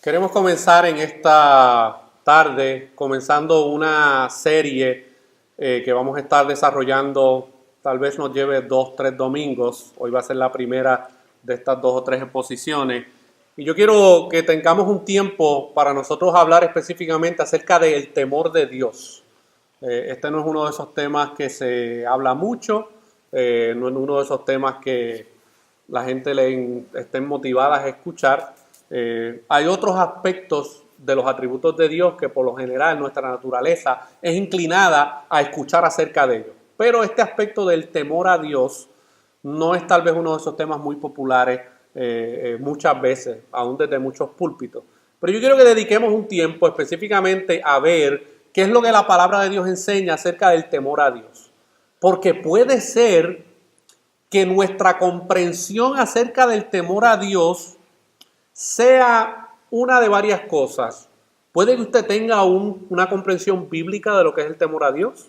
Queremos comenzar en esta tarde, comenzando una serie que vamos a estar desarrollando, tal vez nos lleve 2, 3 domingos. Hoy va a ser la primera de estas 2 o 3 exposiciones. Y yo quiero que tengamos un tiempo para nosotros hablar específicamente acerca del temor de Dios. Este no es uno de esos temas que se habla mucho, no es uno de esos temas que la gente estén motivadas a escuchar. Hay otros aspectos de los atributos de Dios que por lo general nuestra naturaleza es inclinada a escuchar acerca de ellos. Pero este aspecto del temor a Dios no es tal vez uno de esos temas muy populares muchas veces, aún desde muchos púlpitos. Pero yo quiero que dediquemos un tiempo específicamente a ver qué es lo que la palabra de Dios enseña acerca del temor a Dios. Porque puede ser que nuestra comprensión acerca del temor a Dios sea una de varias cosas. Puede que usted tenga una comprensión bíblica de lo que es el temor a Dios,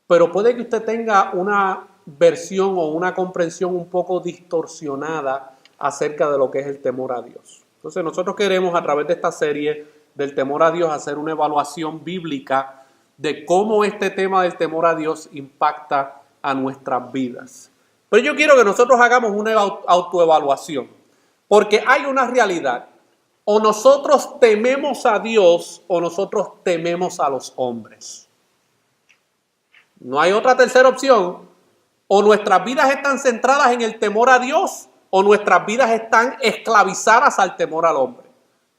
pero puede que usted tenga una versión o una comprensión un poco distorsionada acerca de lo que es el temor a Dios. Entonces nosotros queremos a través de esta serie del temor a Dios hacer una evaluación bíblica de cómo este tema del temor a Dios impacta a nuestras vidas. Pero yo quiero que nosotros hagamos una autoevaluación, porque hay una realidad. O nosotros tememos a Dios o nosotros tememos a los hombres. No hay otra tercera opción. O nuestras vidas están centradas en el temor a Dios o nuestras vidas están esclavizadas al temor al hombre.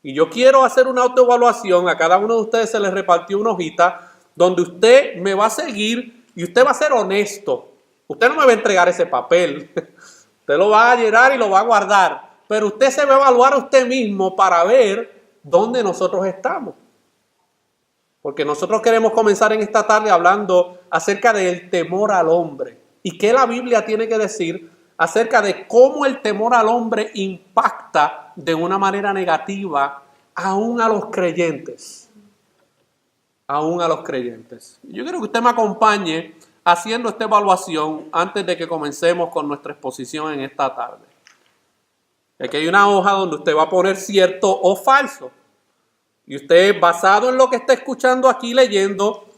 Y yo quiero hacer una autoevaluación. A cada uno de ustedes se les repartió una hojita donde usted me va a seguir y usted va a ser honesto. Usted no me va a entregar ese papel. Usted lo va a llenar y lo va a guardar. Pero usted se va a evaluar a usted mismo para ver dónde nosotros estamos. Porque nosotros queremos comenzar en esta tarde hablando acerca del temor al hombre. Y qué la Biblia tiene que decir acerca de cómo el temor al hombre impacta de una manera negativa aún a los creyentes. Aún a los creyentes. Yo quiero que usted me acompañe haciendo esta evaluación antes de que comencemos con nuestra exposición en esta tarde. Aquí hay una hoja donde usted va a poner cierto o falso. Y usted, basado en lo que está escuchando aquí, leyendo,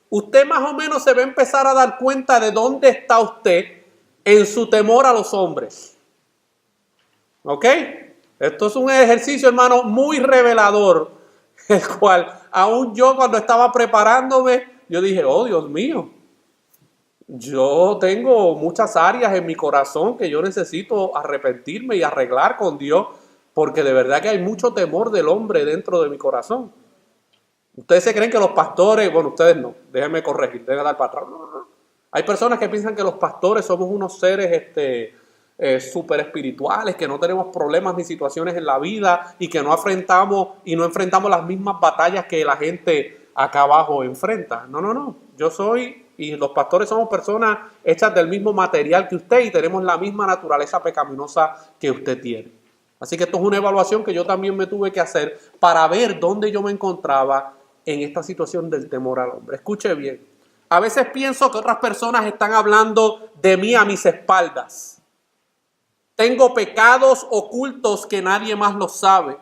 usted más o menos se va a empezar a dar cuenta de dónde está usted en su temor a los hombres. ¿Ok? Esto es un ejercicio, hermano, muy revelador, el cual aún yo cuando estaba preparándome, yo dije, oh Dios mío, yo tengo muchas áreas en mi corazón que yo necesito arrepentirme y arreglar con Dios, porque de verdad que hay mucho temor del hombre dentro de mi corazón. Ustedes se creen que los pastores, bueno, ustedes no, déjenme corregir, déjenme dar para atrás. Hay personas que piensan que los pastores somos unos seres súper espirituales, que no tenemos problemas ni situaciones en la vida y que no enfrentamos las mismas batallas que la gente acá abajo enfrenta. No. Yo soy y los pastores somos personas hechas del mismo material que usted y tenemos la misma naturaleza pecaminosa que usted tiene. Así que esto es una evaluación que yo también me tuve que hacer para ver dónde yo me encontraba en esta situación del temor al hombre. Escuche bien. A veces pienso que otras personas están hablando de mí a mis espaldas. Tengo pecados ocultos que nadie más los sabe.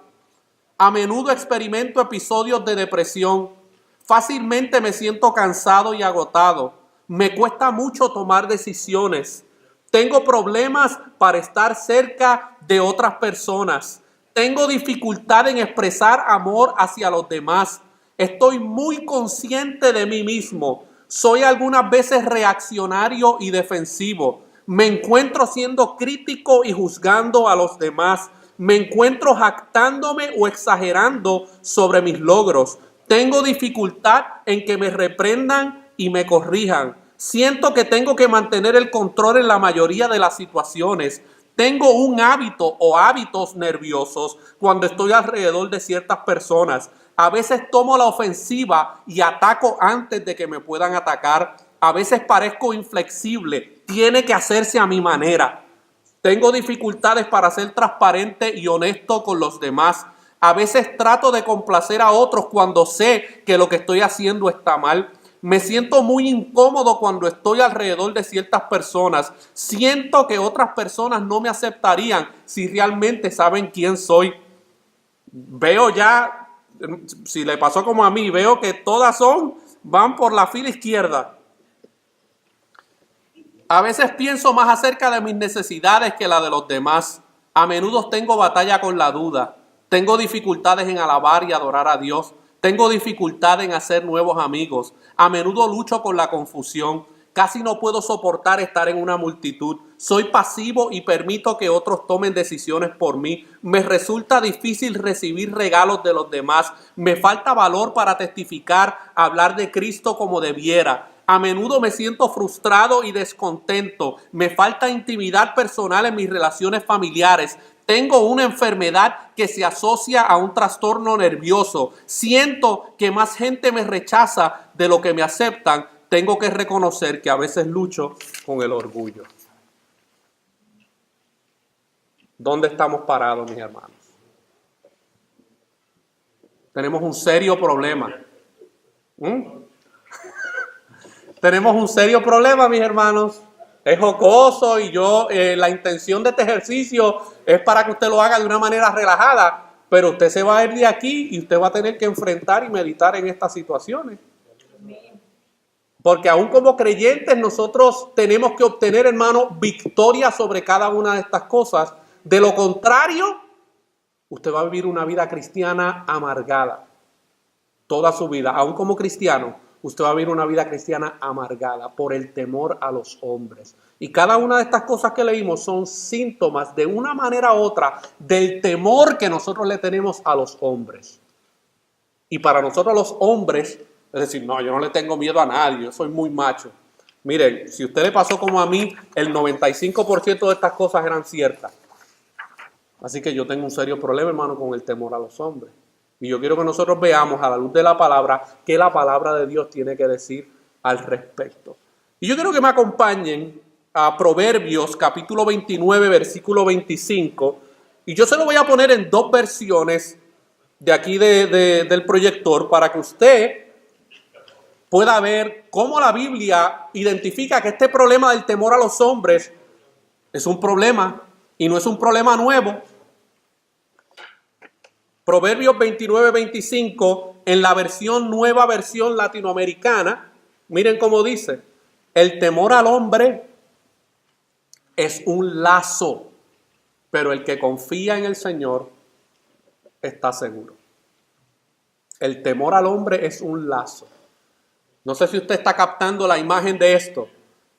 A menudo experimento episodios de depresión. Fácilmente me siento cansado y agotado. Me cuesta mucho tomar decisiones. Tengo problemas para estar cerca de otras personas. Tengo dificultad en expresar amor hacia los demás. Estoy muy consciente de mí mismo. Soy algunas veces reaccionario y defensivo. Me encuentro siendo crítico y juzgando a los demás. Me encuentro jactándome o exagerando sobre mis logros. Tengo dificultad en que me reprendan y me corrijan. Siento que tengo que mantener el control en la mayoría de las situaciones. Tengo un hábito o hábitos nerviosos cuando estoy alrededor de ciertas personas. A veces tomo la ofensiva y ataco antes de que me puedan atacar. A veces parezco inflexible. Tiene que hacerse a mi manera. Tengo dificultades para ser transparente y honesto con los demás. A veces trato de complacer a otros cuando sé que lo que estoy haciendo está mal. Me siento muy incómodo cuando estoy alrededor de ciertas personas. Siento que otras personas no me aceptarían si realmente saben quién soy. Veo ya, si le pasó como a mí, veo que todas van por la fila izquierda. A veces pienso más acerca de mis necesidades que la de los demás. A menudo tengo batalla con la duda. Tengo dificultades en alabar y adorar a Dios. Tengo dificultad en hacer nuevos amigos. A menudo lucho con la confusión. Casi no puedo soportar estar en una multitud. Soy pasivo y permito que otros tomen decisiones por mí. Me resulta difícil recibir regalos de los demás. Me falta valor para testificar, hablar de Cristo como debiera. A menudo me siento frustrado y descontento. Me falta intimidad personal en mis relaciones familiares. Tengo una enfermedad que se asocia a un trastorno nervioso. Siento que más gente me rechaza de lo que me aceptan. Tengo que reconocer que a veces lucho con el orgullo. ¿Dónde estamos parados, mis hermanos? Tenemos un serio problema. Tenemos un serio problema, mis hermanos. Es jocoso y la intención de este ejercicio es para que usted lo haga de una manera relajada, pero usted se va a ir de aquí y usted va a tener que enfrentar y meditar en estas situaciones. Porque aún como creyentes nosotros tenemos que obtener, hermano, victoria sobre cada una de estas cosas. De lo contrario, usted va a vivir una vida cristiana amargada. Toda su vida, aún como cristiano, usted va a vivir una vida cristiana amargada por el temor a los hombres. Y cada una de estas cosas que leímos son síntomas de una manera u otra del temor que nosotros le tenemos a los hombres. Y para nosotros los hombres, es decir, no, yo no le tengo miedo a nadie, yo soy muy macho. Miren, si a usted le pasó como a mí, el 95% de estas cosas eran ciertas. Así que yo tengo un serio problema, hermano, con el temor a los hombres. Y yo quiero que nosotros veamos a la luz de la palabra qué la palabra de Dios tiene que decir al respecto. Y yo quiero que me acompañen a Proverbios capítulo 29, versículo 25. Y yo se lo voy a poner en dos versiones de aquí del proyector para que usted pueda ver cómo la Biblia identifica que este problema del temor a los hombres es un problema y no es un problema nuevo. Proverbios 29, 25, en la nueva versión latinoamericana, miren cómo dice: el temor al hombre es un lazo, pero el que confía en el Señor está seguro. El temor al hombre es un lazo. No sé si usted está captando la imagen de esto.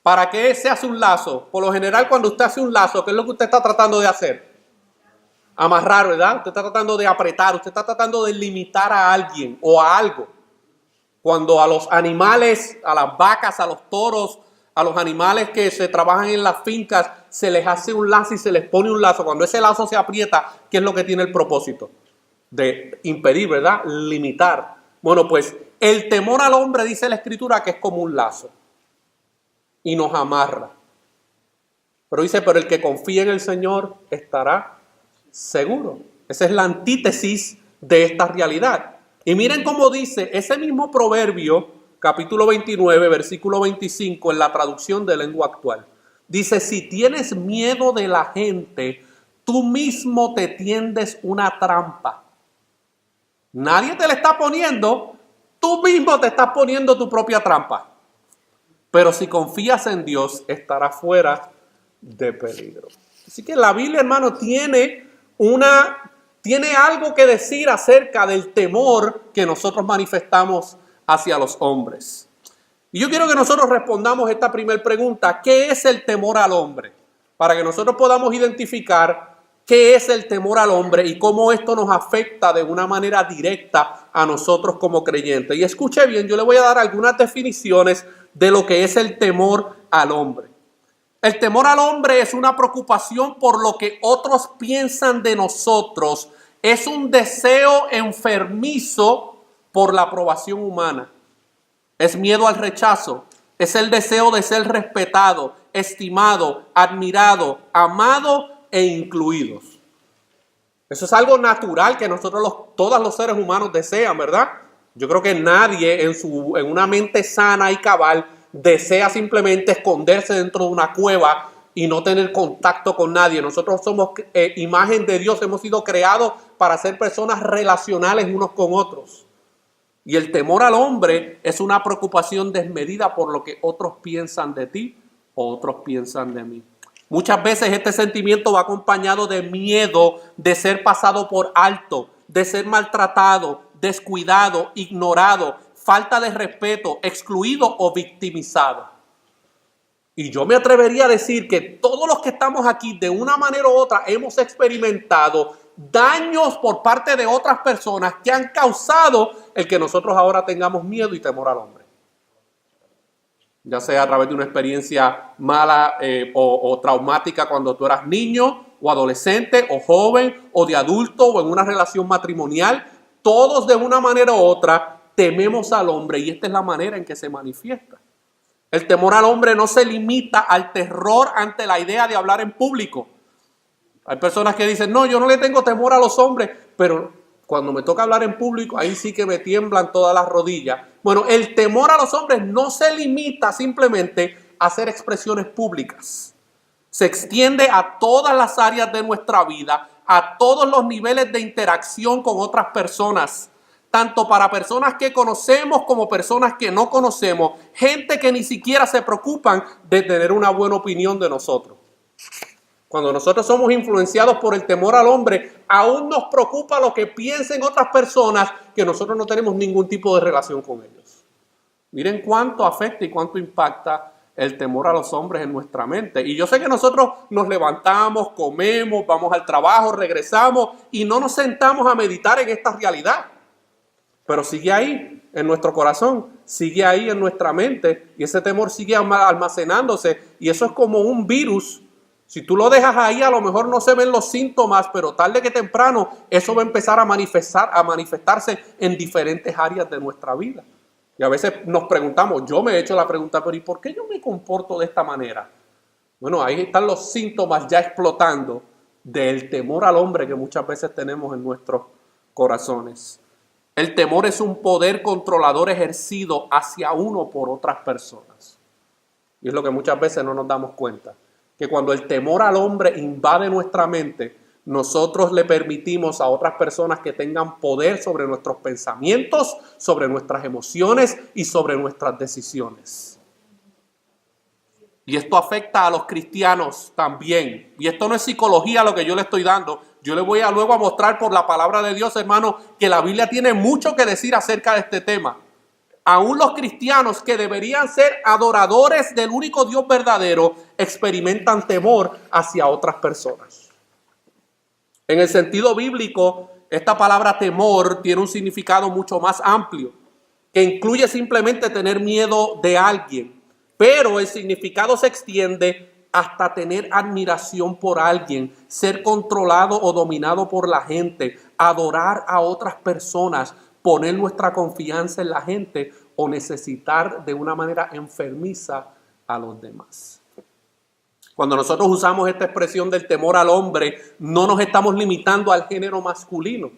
¿Para qué se hace un lazo? Por lo general, cuando usted hace un lazo, ¿qué es lo que usted está tratando de hacer? Amarrar, ¿verdad? Usted está tratando de apretar, usted está tratando de limitar a alguien o a algo. Cuando a los animales, a las vacas, a los toros, a los animales que se trabajan en las fincas, se les hace un lazo y se les pone un lazo. Cuando ese lazo se aprieta, ¿qué es lo que tiene el propósito? De impedir, ¿verdad? Limitar. Bueno, pues el temor al hombre, dice la Escritura, que es como un lazo y nos amarra. Pero dice, pero el que confía en el Señor estará seguro. Esa es la antítesis de esta realidad. Y miren cómo dice ese mismo proverbio, capítulo 29, versículo 25, en la traducción de lengua actual. Dice, si tienes miedo de la gente, tú mismo te tiendes una trampa. Nadie te la está poniendo, tú mismo te estás poniendo tu propia trampa. Pero si confías en Dios, estarás fuera de peligro. Así que la Biblia, hermano, tiene algo que decir acerca del temor que nosotros manifestamos hacia los hombres. Y yo quiero que nosotros respondamos esta primera pregunta: ¿qué es el temor al hombre? Para que nosotros podamos identificar qué es el temor al hombre y cómo esto nos afecta de una manera directa a nosotros como creyentes. Y escuche bien, yo le voy a dar algunas definiciones de lo que es el temor al hombre. El temor al hombre es una preocupación por lo que otros piensan de nosotros. Es un deseo enfermizo por la aprobación humana. Es miedo al rechazo. Es el deseo de ser respetado, estimado, admirado, amado e incluidos. Eso es algo natural que todos los seres humanos desean, ¿verdad? Yo creo que nadie en una mente sana y cabal desea simplemente esconderse dentro de una cueva y no tener contacto con nadie. Nosotros somos imagen de Dios, hemos sido creados para ser personas relacionales unos con otros. Y el temor al hombre es una preocupación desmedida por lo que otros piensan de ti o otros piensan de mí. Muchas veces este sentimiento va acompañado de miedo de ser pasado por alto, de ser maltratado, descuidado, ignorado, falta de respeto, excluido o victimizado. Y yo me atrevería a decir que todos los que estamos aquí, de una manera u otra, hemos experimentado daños por parte de otras personas que han causado el que nosotros ahora tengamos miedo y temor al hombre. Ya sea a través de una experiencia mala o traumática cuando tú eras niño o adolescente o joven o de adulto o en una relación matrimonial. Todos de una manera u otra tememos al hombre y esta es la manera en que se manifiesta. El temor al hombre no se limita al terror ante la idea de hablar en público. Hay personas que dicen, no, yo no le tengo temor a los hombres, pero cuando me toca hablar en público, ahí sí que me tiemblan todas las rodillas. Bueno, el temor a los hombres no se limita simplemente a hacer expresiones públicas. Se extiende a todas las áreas de nuestra vida, a todos los niveles de interacción con otras personas, tanto para personas que conocemos como personas que no conocemos, gente que ni siquiera se preocupan de tener una buena opinión de nosotros. Cuando nosotros somos influenciados por el temor al hombre, aún nos preocupa lo que piensen otras personas que nosotros no tenemos ningún tipo de relación con ellos. Miren cuánto afecta y cuánto impacta el temor a los hombres en nuestra mente. Y yo sé que nosotros nos levantamos, comemos, vamos al trabajo, regresamos y no nos sentamos a meditar en esta realidad. Pero sigue ahí en nuestro corazón, sigue ahí en nuestra mente y ese temor sigue almacenándose y eso es como un virus. Si tú lo dejas ahí, a lo mejor no se ven los síntomas, pero tarde que temprano eso va a empezar a manifestarse en diferentes áreas de nuestra vida. Y a veces nos preguntamos, yo me he hecho la pregunta, pero ¿y por qué yo me comporto de esta manera? Bueno, ahí están los síntomas ya explotando del temor al hombre que muchas veces tenemos en nuestros corazones. El temor es un poder controlador ejercido hacia uno por otras personas. Y es lo que muchas veces no nos damos cuenta. Que cuando el temor al hombre invade nuestra mente, nosotros le permitimos a otras personas que tengan poder sobre nuestros pensamientos, sobre nuestras emociones y sobre nuestras decisiones. Y esto afecta a los cristianos también. Y esto no es psicología lo que yo le estoy dando. Yo le voy a luego a mostrar por la palabra de Dios, hermano, que la Biblia tiene mucho que decir acerca de este tema. Aún los cristianos que deberían ser adoradores del único Dios verdadero experimentan temor hacia otras personas. En el sentido bíblico, esta palabra temor tiene un significado mucho más amplio, que incluye simplemente tener miedo de alguien, pero el significado se extiende hasta tener admiración por alguien, ser controlado o dominado por la gente, adorar a otras personas, poner nuestra confianza en la gente o necesitar de una manera enfermiza a los demás. Cuando nosotros usamos esta expresión del temor al hombre, no nos estamos limitando al género masculino,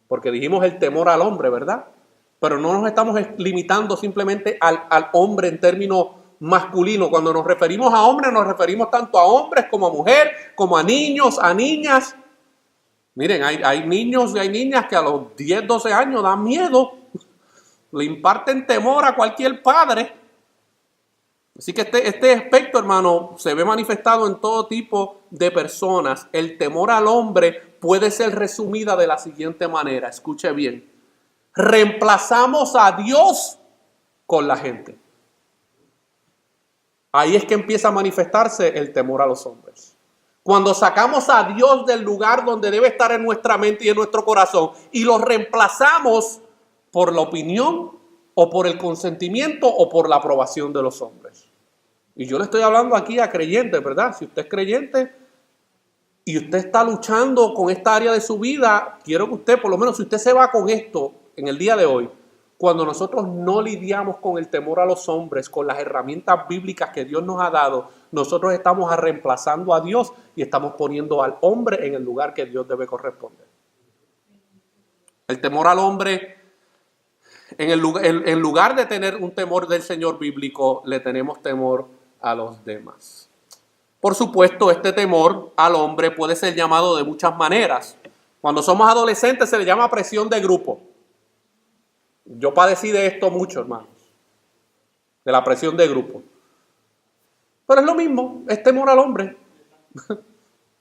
porque dijimos el temor al hombre, ¿verdad? Pero no nos estamos limitando simplemente al hombre en términos masculinos. Cuando nos referimos a hombre, nos referimos tanto a hombres como a mujeres, como a niños, a niñas. Miren, hay niños y hay niñas que a los 10, 12 años dan miedo, le imparten temor a cualquier padre. Así que este aspecto, hermano, se ve manifestado en todo tipo de personas. El temor al hombre puede ser resumida de la siguiente manera, escuche bien. Reemplazamos a Dios con la gente. Ahí es que empieza a manifestarse el temor a los hombres. Cuando sacamos a Dios del lugar donde debe estar en nuestra mente y en nuestro corazón y lo reemplazamos por la opinión o por el consentimiento o por la aprobación de los hombres. Y yo le estoy hablando aquí a creyentes, ¿verdad? Si usted es creyente y usted está luchando con esta área de su vida, quiero que usted, por lo menos si usted se va con esto en el día de hoy, cuando nosotros no lidiamos con el temor a los hombres, con las herramientas bíblicas que Dios nos ha dado, nosotros estamos reemplazando a Dios y estamos poniendo al hombre en el lugar que Dios debe corresponder. El temor al hombre, en lugar de tener un temor del Señor bíblico, le tenemos temor a los demás. Por supuesto, este temor al hombre puede ser llamado de muchas maneras. Cuando somos adolescentes se le llama presión de grupo. Yo padecí de esto mucho, hermanos, de la presión de grupo. Pero es lo mismo, es temor al hombre.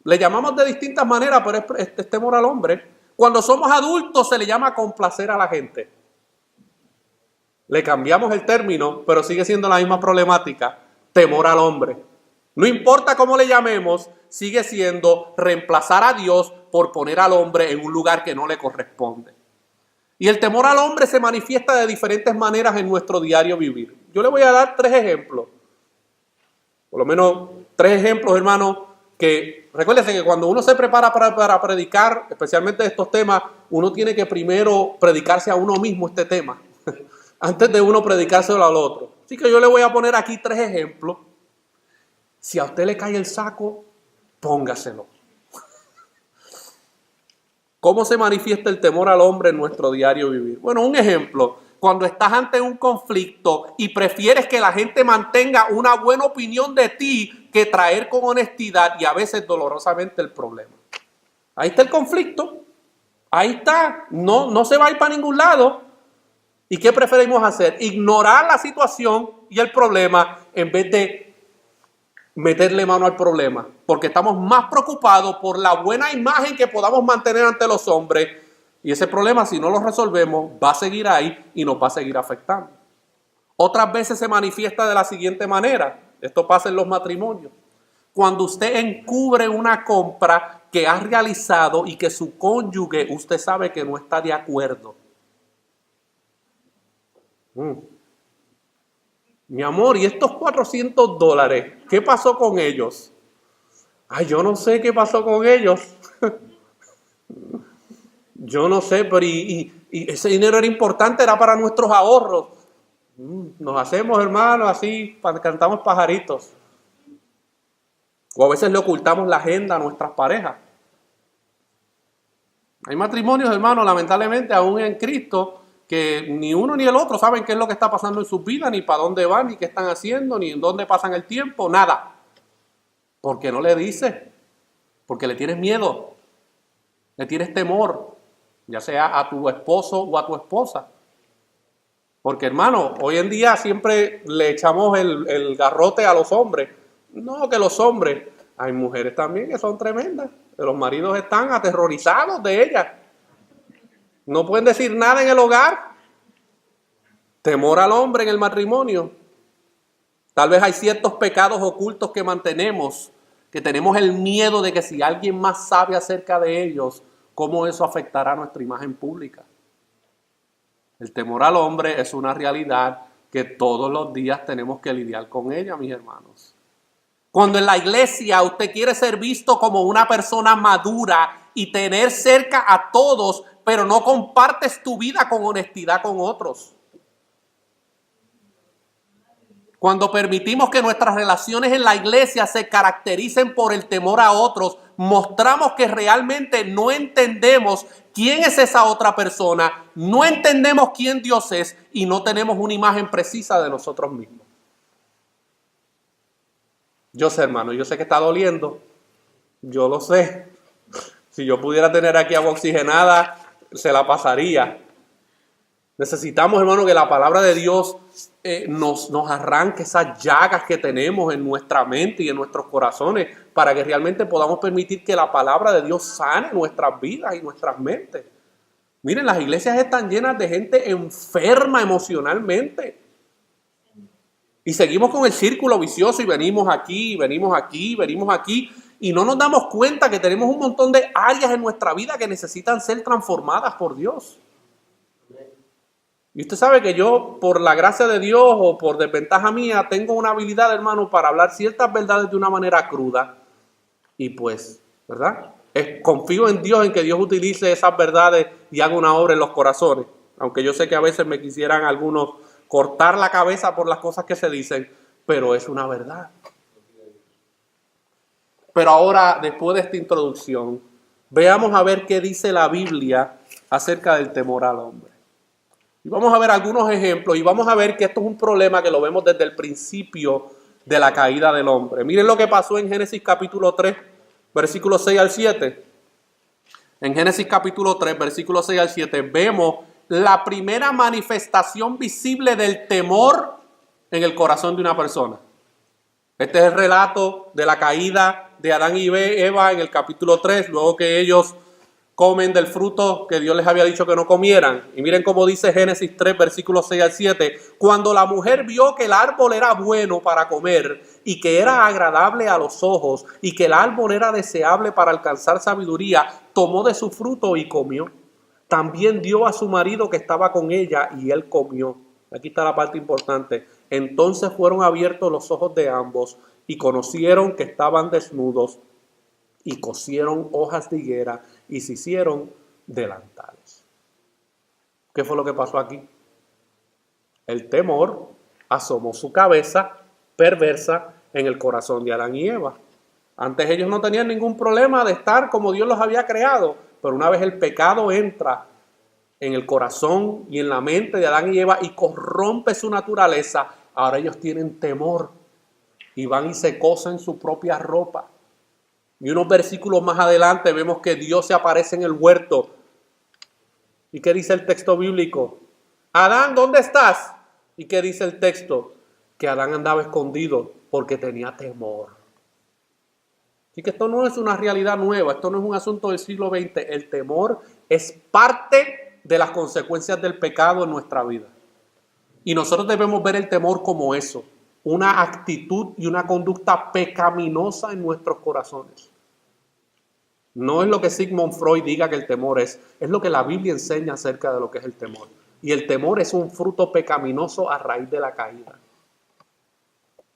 Le llamamos de distintas maneras, pero es temor al hombre. Cuando somos adultos se le llama complacer a la gente. Le cambiamos el término, pero sigue siendo la misma problemática, temor al hombre. No importa cómo le llamemos, sigue siendo reemplazar a Dios por poner al hombre en un lugar que no le corresponde. Y el temor al hombre se manifiesta de diferentes maneras en nuestro diario vivir. Yo le voy a dar 3 ejemplos. Por lo menos 3 ejemplos, hermano, que recuérdense que cuando uno se prepara para predicar, especialmente de estos temas, uno tiene que primero predicarse a uno mismo este tema, antes de uno predicárselo al otro. Así que yo le voy a poner aquí 3 ejemplos. Si a usted le cae el saco, póngaselo. ¿Cómo se manifiesta el temor al hombre en nuestro diario vivir? Bueno, un ejemplo, cuando estás ante un conflicto y prefieres que la gente mantenga una buena opinión de ti que traer con honestidad y a veces dolorosamente el problema. Ahí está el conflicto, ahí está, no se va a ir para ningún lado. ¿Y qué preferimos hacer? Ignorar la situación y el problema en vez de meterle mano al problema, porque estamos más preocupados por la buena imagen que podamos mantener ante los hombres, y ese problema, si no lo resolvemos, va a seguir ahí y nos va a seguir afectando. Otras veces se manifiesta de la siguiente manera. Esto pasa en los matrimonios. Cuando usted encubre una compra que ha realizado y que su cónyuge, usted sabe que no está de acuerdo. Mi amor, ¿y estos $400? ¿Qué pasó con ellos? Ay, yo no sé qué pasó con ellos. Yo no sé, pero y ese dinero era importante, era para nuestros ahorros. Nos hacemos, hermanos, así, cantamos pajaritos. O a veces le ocultamos la agenda a nuestras parejas. Hay matrimonios, hermanos, lamentablemente, aún en Cristo, que ni uno ni el otro saben qué es lo que está pasando en sus vidas, ni para dónde van, ni qué están haciendo, ni en dónde pasan el tiempo, nada. Porque no le dices, porque le tienes miedo, le tienes temor, ya sea a tu esposo o a tu esposa. Porque, hermano, hoy en día siempre le echamos el garrote a los hombres. No, que los hombres, hay mujeres también que son tremendas, que los maridos están aterrorizados de ellas. No pueden decir nada en el hogar. Temor al hombre en el matrimonio. Tal vez hay ciertos pecados ocultos que mantenemos, que tenemos el miedo de que si alguien más sabe acerca de ellos, cómo eso afectará nuestra imagen pública. El temor al hombre es una realidad que todos los días tenemos que lidiar con ella, mis hermanos. Cuando en la iglesia usted quiere ser visto como una persona madura y tener cerca a todos, pero no compartes tu vida con honestidad con otros. Cuando permitimos que nuestras relaciones en la iglesia se caractericen por el temor a otros, mostramos que realmente no entendemos quién es esa otra persona, no entendemos quién Dios es y no tenemos una imagen precisa de nosotros mismos. Yo sé, hermano, yo sé que está doliendo, yo lo sé. Si yo pudiera tener aquí agua oxigenada, se la pasaría. Necesitamos, hermano, que la palabra de Dios nos arranque esas llagas que tenemos en nuestra mente y en nuestros corazones para que realmente podamos permitir que la palabra de Dios sane nuestras vidas y nuestras mentes. Miren, las iglesias están llenas de gente enferma emocionalmente. Y seguimos con el círculo vicioso y venimos aquí, venimos aquí, venimos aquí. Y no nos damos cuenta que tenemos un montón de áreas en nuestra vida que necesitan ser transformadas por Dios. Y usted sabe que yo, por la gracia de Dios o por desventaja mía, tengo una habilidad, hermano, para hablar ciertas verdades de una manera cruda. Y pues, ¿verdad? Confío en Dios, en que Dios utilice esas verdades y haga una obra en los corazones. Aunque yo sé que a veces me quisieran algunos cortar la cabeza por las cosas que se dicen, pero es una verdad. Pero ahora, después de esta introducción, veamos a ver qué dice la Biblia acerca del temor al hombre. Y vamos a ver algunos ejemplos y vamos a ver que esto es un problema que lo vemos desde el principio de la caída del hombre. Miren lo que pasó en Génesis capítulo 3, versículos 6 al 7. En Génesis capítulo 3, versículos 6 al 7, vemos la primera manifestación visible del temor en el corazón de una persona. Este es el relato de la caída de Adán y Eva en el capítulo 3, luego que ellos comen del fruto que Dios les había dicho que no comieran. Y miren cómo dice Génesis 3, versículos 6 al 7. Cuando la mujer vio que el árbol era bueno para comer y que era agradable a los ojos y que el árbol era deseable para alcanzar sabiduría, tomó de su fruto y comió. También dio a su marido que estaba con ella y él comió. Aquí está la parte importante. Entonces fueron abiertos los ojos de ambos y conocieron que estaban desnudos y cosieron hojas de higuera y se hicieron delantales. ¿Qué fue lo que pasó aquí? El temor asomó su cabeza perversa en el corazón de Adán y Eva. Antes ellos no tenían ningún problema de estar como Dios los había creado, pero una vez el pecado entra en el corazón y en la mente de Adán y Eva y corrompe su naturaleza, ahora ellos tienen temor y van y se cosen su propia ropa. Y unos versículos más adelante vemos que Dios se aparece en el huerto. ¿Y qué dice el texto bíblico? Adán, ¿dónde estás? ¿Y qué dice el texto? Que Adán andaba escondido porque tenía temor. Así que esto no es una realidad nueva, esto no es un asunto del siglo XX. El temor es parte de las consecuencias del pecado en nuestra vida. Y nosotros debemos ver el temor como eso, una actitud y una conducta pecaminosa en nuestros corazones. No es lo que Sigmund Freud diga que el temor es lo que la Biblia enseña acerca de lo que es el temor. Y el temor es un fruto pecaminoso a raíz de la caída.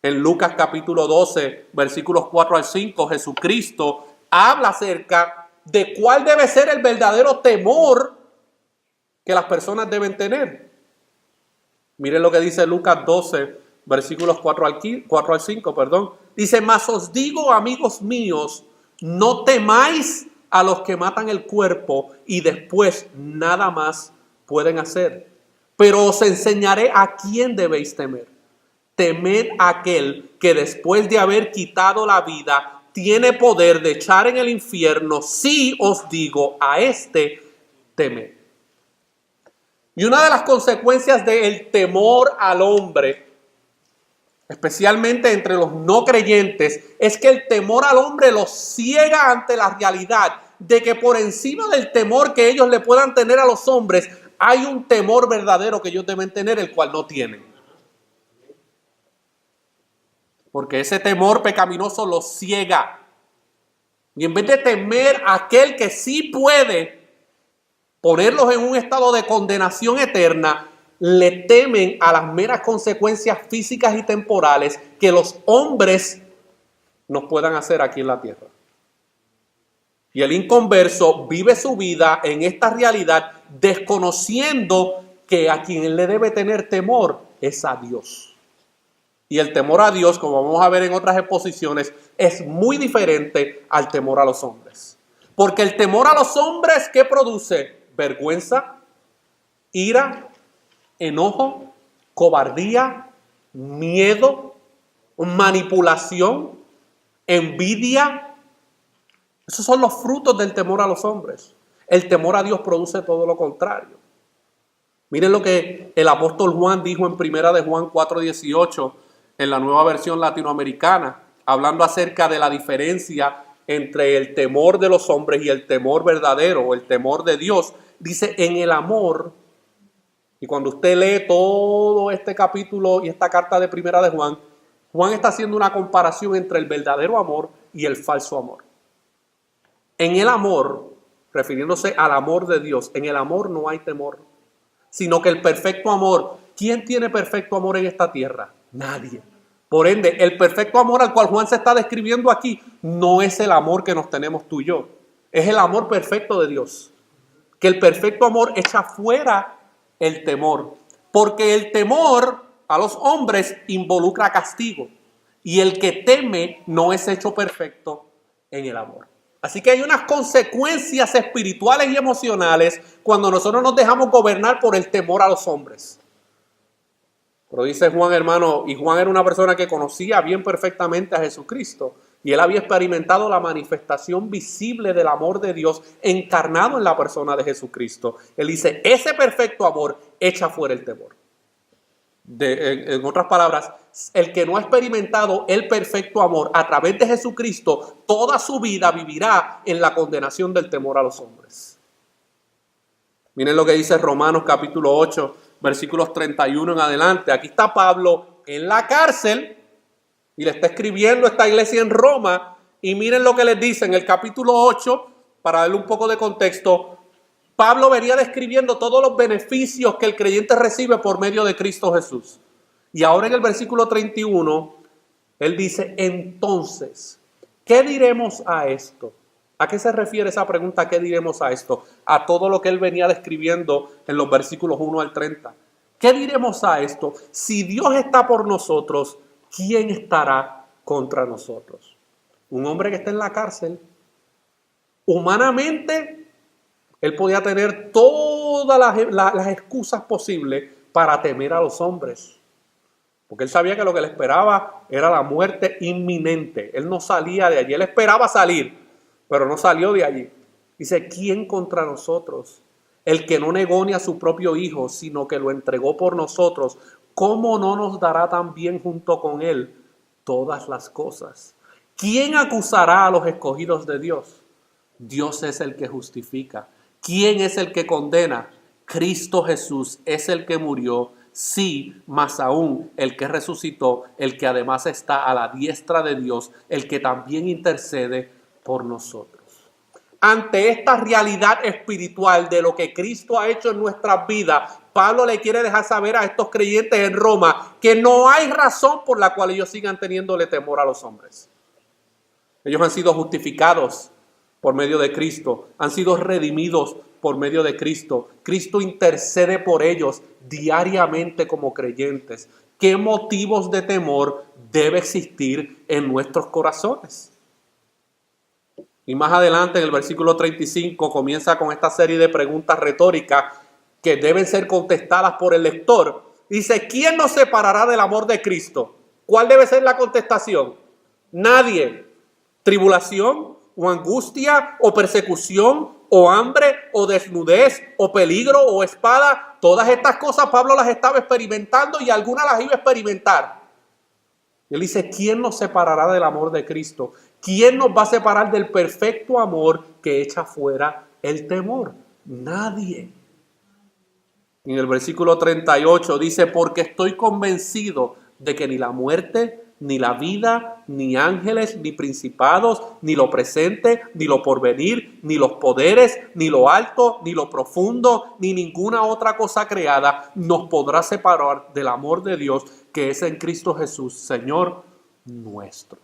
En Lucas capítulo 12, versículos 4 al 5, Jesucristo habla acerca de cuál debe ser el verdadero temor que las personas deben tener. Miren lo que dice Lucas 12, versículos 4 al 5. Dice, mas os digo, amigos míos, no temáis a los que matan el cuerpo y después nada más pueden hacer. Pero os enseñaré a quién debéis temer. Temed a aquel que después de haber quitado la vida tiene poder de echar en el infierno. Sí os digo, a este temed. Y una de las consecuencias del temor al hombre, especialmente entre los no creyentes, es que el temor al hombre los ciega ante la realidad de que por encima del temor que ellos le puedan tener a los hombres, hay un temor verdadero que ellos deben tener, el cual no tienen. Porque ese temor pecaminoso los ciega. Y en vez de temer a aquel que sí puede ponerlos en un estado de condenación eterna, le temen a las meras consecuencias físicas y temporales que los hombres nos puedan hacer aquí en la tierra. Y el inconverso vive su vida en esta realidad desconociendo que a quien le debe tener temor es a Dios. Y el temor a Dios, como vamos a ver en otras exposiciones, es muy diferente al temor a los hombres. Porque el temor a los hombres, ¿qué produce? Vergüenza, ira, enojo, cobardía, miedo, manipulación, envidia. Esos son los frutos del temor a los hombres. El temor a Dios produce todo lo contrario. Miren lo que el apóstol Juan dijo en Primera de Juan 4:18 en la Nueva Versión Latinoamericana, hablando acerca de la diferencia entre el temor de los hombres y el temor verdadero, o el temor de Dios. Dice, en el amor, y cuando usted lee todo este capítulo y esta carta de Primera de Juan, Juan está haciendo una comparación entre el verdadero amor y el falso amor. En el amor, refiriéndose al amor de Dios, en el amor no hay temor, sino que el perfecto amor, ¿quién tiene perfecto amor en esta tierra? Nadie. Por ende, el perfecto amor al cual Juan se está describiendo aquí no es el amor que nos tenemos tú y yo, es el amor perfecto de Dios. Que el perfecto amor echa fuera el temor, porque el temor a los hombres involucra castigo y el que teme no es hecho perfecto en el amor. Así que hay unas consecuencias espirituales y emocionales cuando nosotros nos dejamos gobernar por el temor a los hombres. Pero dice Juan, hermano, y Juan era una persona que conocía bien perfectamente a Jesucristo. Y él había experimentado la manifestación visible del amor de Dios encarnado en la persona de Jesucristo. Él dice, ese perfecto amor echa fuera el temor. En otras palabras, el que no ha experimentado el perfecto amor a través de Jesucristo, toda su vida vivirá en la condenación del temor a los hombres. Miren lo que dice Romanos capítulo 8, versículos 31 en adelante. Aquí está Pablo en la cárcel y le está escribiendo a esta iglesia en Roma. Y miren lo que les dice en el capítulo 8, para darle un poco de contexto. Pablo venía describiendo todos los beneficios que el creyente recibe por medio de Cristo Jesús. Y ahora en el versículo 31, él dice, entonces, ¿qué diremos a esto? ¿A qué se refiere esa pregunta? ¿Qué diremos a esto? A todo lo que él venía describiendo en los versículos 1 al 30. ¿Qué diremos a esto? Si Dios está por nosotros, ¿quién estará contra nosotros? Un hombre que está en la cárcel, humanamente, él podía tener todas las excusas posibles para temer a los hombres. Porque él sabía que lo que le esperaba era la muerte inminente. Él no salía de allí. Él esperaba salir, pero no salió de allí. Dice, ¿quién contra nosotros? El que no negó ni a su propio hijo, sino que lo entregó por nosotros. ¿Cómo no nos dará también junto con él todas las cosas? ¿Quién acusará a los escogidos de Dios? Dios es el que justifica. ¿Quién es el que condena? Cristo Jesús es el que murió, sí, más aún el que resucitó, el que además está a la diestra de Dios, el que también intercede por nosotros. Ante esta realidad espiritual de lo que Cristo ha hecho en nuestras vidas, Pablo le quiere dejar saber a estos creyentes en Roma que no hay razón por la cual ellos sigan teniéndole temor a los hombres. Ellos han sido justificados por medio de Cristo, han sido redimidos por medio de Cristo. Cristo intercede por ellos diariamente como creyentes. ¿Qué motivos de temor debe existir en nuestros corazones? Y más adelante en el versículo 35 comienza con esta serie de preguntas retóricas que deben ser contestadas por el lector. Dice, ¿quién nos separará del amor de Cristo? ¿Cuál debe ser la contestación? Nadie. ¿Tribulación o angustia o persecución o hambre o desnudez o peligro o espada? Todas estas cosas Pablo las estaba experimentando y algunas las iba a experimentar. Él dice, ¿quién nos separará del amor de Cristo? ¿Quién nos va a separar del perfecto amor que echa fuera el temor? Nadie. Y en el versículo 38 dice, porque estoy convencido de que ni la muerte, ni la vida, ni ángeles, ni principados, ni lo presente, ni lo porvenir, ni los poderes, ni lo alto, ni lo profundo, ni ninguna otra cosa creada nos podrá separar del amor de Dios que es en Cristo Jesús, Señor nuestro.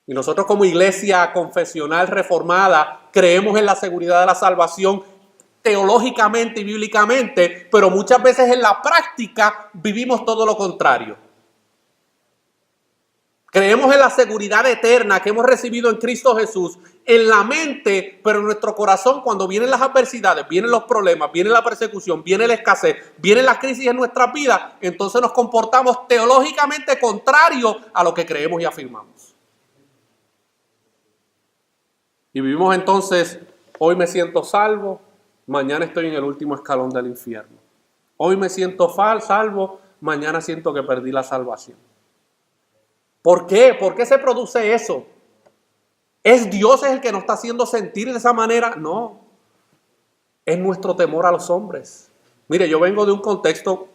Y nosotros como iglesia confesional reformada creemos en la seguridad de la salvación teológicamente y bíblicamente, pero muchas veces en la práctica vivimos todo lo contrario. Creemos en la seguridad eterna que hemos recibido en Cristo Jesús en la mente, pero en nuestro corazón cuando vienen las adversidades, vienen los problemas, viene la persecución, viene la escasez, vienen las crisis en nuestras vidas, entonces nos comportamos teológicamente contrario a lo que creemos y afirmamos. Y vivimos entonces, hoy me siento salvo, mañana estoy en el último escalón del infierno. Hoy me siento salvo, mañana siento que perdí la salvación. ¿Por qué? ¿Por qué se produce eso? ¿Es Dios el que nos está haciendo sentir de esa manera? No. Es nuestro temor a los hombres. Mire, yo vengo de un contexto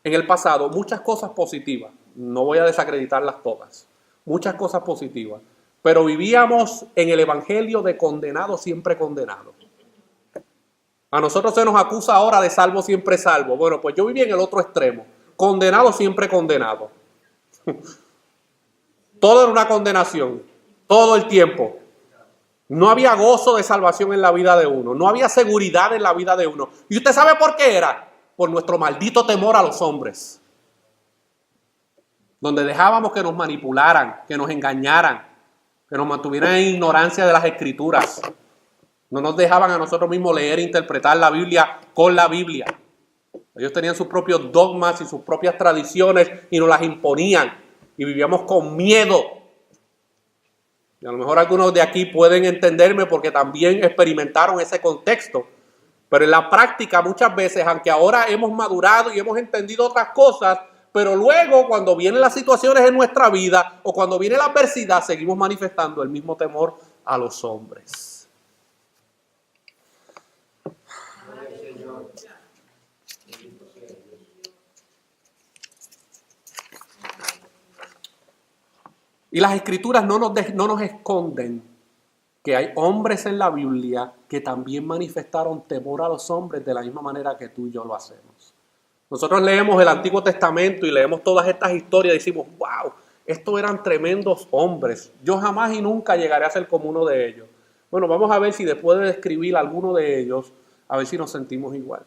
en el pasado, muchas cosas positivas. No voy a desacreditarlas todas. Muchas cosas positivas. Pero vivíamos en el evangelio de condenado siempre condenado. A nosotros se nos acusa ahora de salvo siempre salvo. Bueno, pues yo viví en el otro extremo. Condenado siempre condenado. Todo era una condenación, todo el tiempo. No había gozo de salvación en la vida de uno, no había seguridad en la vida de uno. ¿Y usted sabe por qué era? Por nuestro maldito temor a los hombres. Donde dejábamos que nos manipularan, que nos engañaran, que nos mantuvieran en ignorancia de las Escrituras. No nos dejaban a nosotros mismos leer e interpretar la Biblia con la Biblia. Ellos tenían sus propios dogmas y sus propias tradiciones y nos las imponían. Y vivíamos con miedo. Y a lo mejor algunos de aquí pueden entenderme porque también experimentaron ese contexto. Pero en la práctica muchas veces, aunque ahora hemos madurado y hemos entendido otras cosas, pero luego cuando vienen las situaciones en nuestra vida o cuando viene la adversidad, seguimos manifestando el mismo temor a los hombres. Y las escrituras no nos esconden que hay hombres en la Biblia que también manifestaron temor a los hombres de la misma manera que tú y yo lo hacemos. Nosotros leemos el Antiguo Testamento y leemos todas estas historias y decimos, wow, estos eran tremendos hombres. Yo jamás y nunca llegaré a ser como uno de ellos. Bueno, vamos a ver si después de describir alguno de ellos, a ver si nos sentimos igual.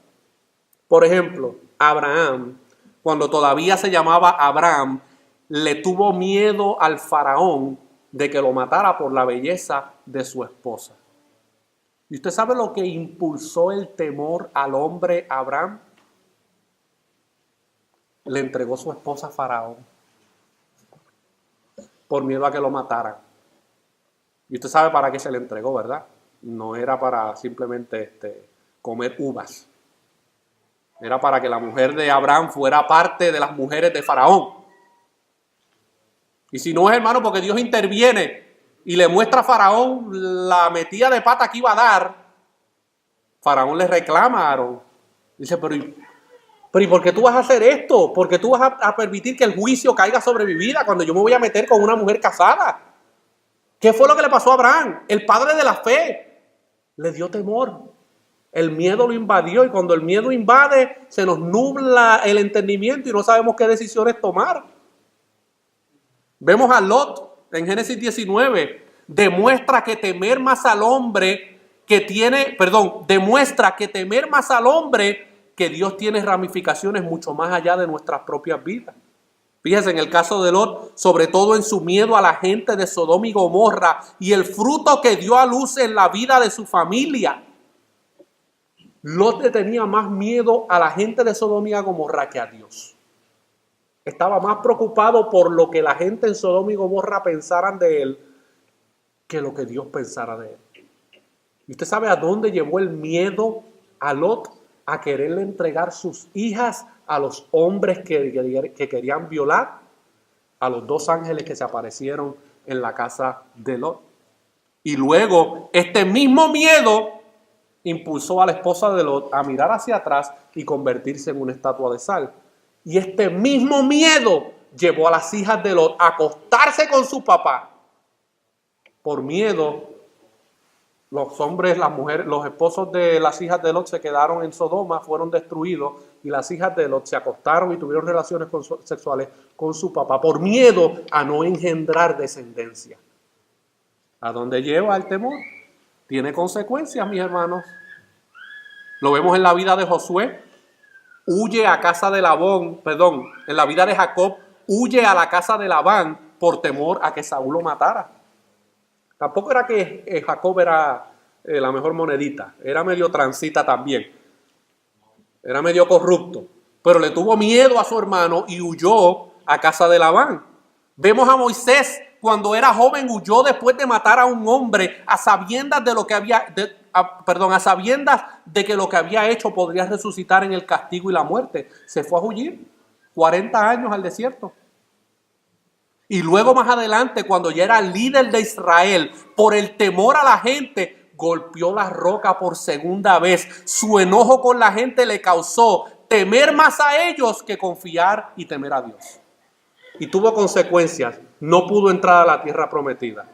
Por ejemplo, Abraham, cuando todavía se llamaba Abraham, le tuvo miedo al faraón de que lo matara por la belleza de su esposa. ¿Y usted sabe lo que impulsó el temor al hombre Abraham? Le entregó su esposa a faraón por miedo a que lo mataran. Y usted sabe para qué se le entregó, ¿verdad? No era para simplemente comer uvas. Era para que la mujer de Abraham fuera parte de las mujeres de faraón. Y si no es, hermano, porque Dios interviene y le muestra a Faraón la metida de pata que iba a dar, Faraón le reclama a Aarón. Dice, pero ¿y por qué tú vas a hacer esto? ¿Por qué tú vas a permitir que el juicio caiga sobre mi vida cuando yo me voy a meter con una mujer casada? ¿Qué fue lo que le pasó a Abraham? El padre de la fe le dio temor. El miedo lo invadió y cuando el miedo invade se nos nubla el entendimiento y no sabemos qué decisiones tomar. Vemos a Lot en Génesis 19, demuestra que temer más al hombre demuestra que temer más al hombre que Dios tiene ramificaciones mucho más allá de nuestras propias vidas. Fíjense en el caso de Lot, sobre todo en su miedo a la gente de Sodoma y Gomorra y el fruto que dio a luz en la vida de su familia. Lot le tenía más miedo a la gente de Sodoma y Gomorra que a Dios. Estaba más preocupado por lo que la gente en Sodoma y Gomorra pensaran de él que lo que Dios pensara de él. ¿Y usted sabe a dónde llevó el miedo a Lot? A quererle entregar sus hijas a los hombres que querían violar, a los dos ángeles que se aparecieron en la casa de Lot. Y luego este mismo miedo impulsó a la esposa de Lot a mirar hacia atrás y convertirse en una estatua de sal. Y este mismo miedo llevó a las hijas de Lot a acostarse con su papá. Por miedo, los hombres, las mujeres, los esposos de las hijas de Lot se quedaron en Sodoma, fueron destruidos y las hijas de Lot se acostaron y tuvieron relaciones sexuales con su papá por miedo a no engendrar descendencia. ¿A dónde lleva el temor? Tiene consecuencias, mis hermanos. Lo vemos en la vida de Josué. Huye a casa de Labán, en la vida de Jacob, huye a la casa de Labán por temor a que Saúl lo matara. Tampoco era que Jacob era la mejor monedita, era medio transita también, era medio corrupto, pero le tuvo miedo a su hermano y huyó a casa de Labán. Vemos a Moisés cuando era joven, huyó después de matar a un hombre a sabiendas de lo que había... a sabiendas de que lo que había hecho podría resucitar en el castigo y la muerte. Se fue a huir 40 años al desierto. Y luego más adelante, cuando ya era líder de Israel, por el temor a la gente, golpeó la roca por segunda vez. Su enojo con la gente le causó temer más a ellos que confiar y temer a Dios. Y tuvo consecuencias. No pudo entrar a la tierra prometida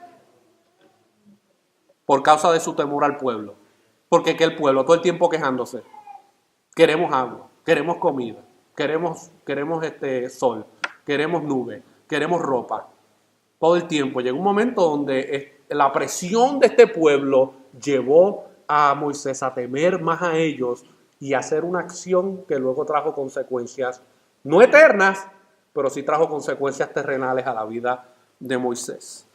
por causa de su temor al pueblo. Porque que el pueblo todo el tiempo quejándose. Queremos agua, queremos comida, queremos sol, queremos nube, queremos ropa. Todo el tiempo. Llegó un momento donde la presión de este pueblo llevó a Moisés a temer más a ellos y a hacer una acción que luego trajo consecuencias no eternas, pero sí trajo consecuencias terrenales a la vida de Moisés.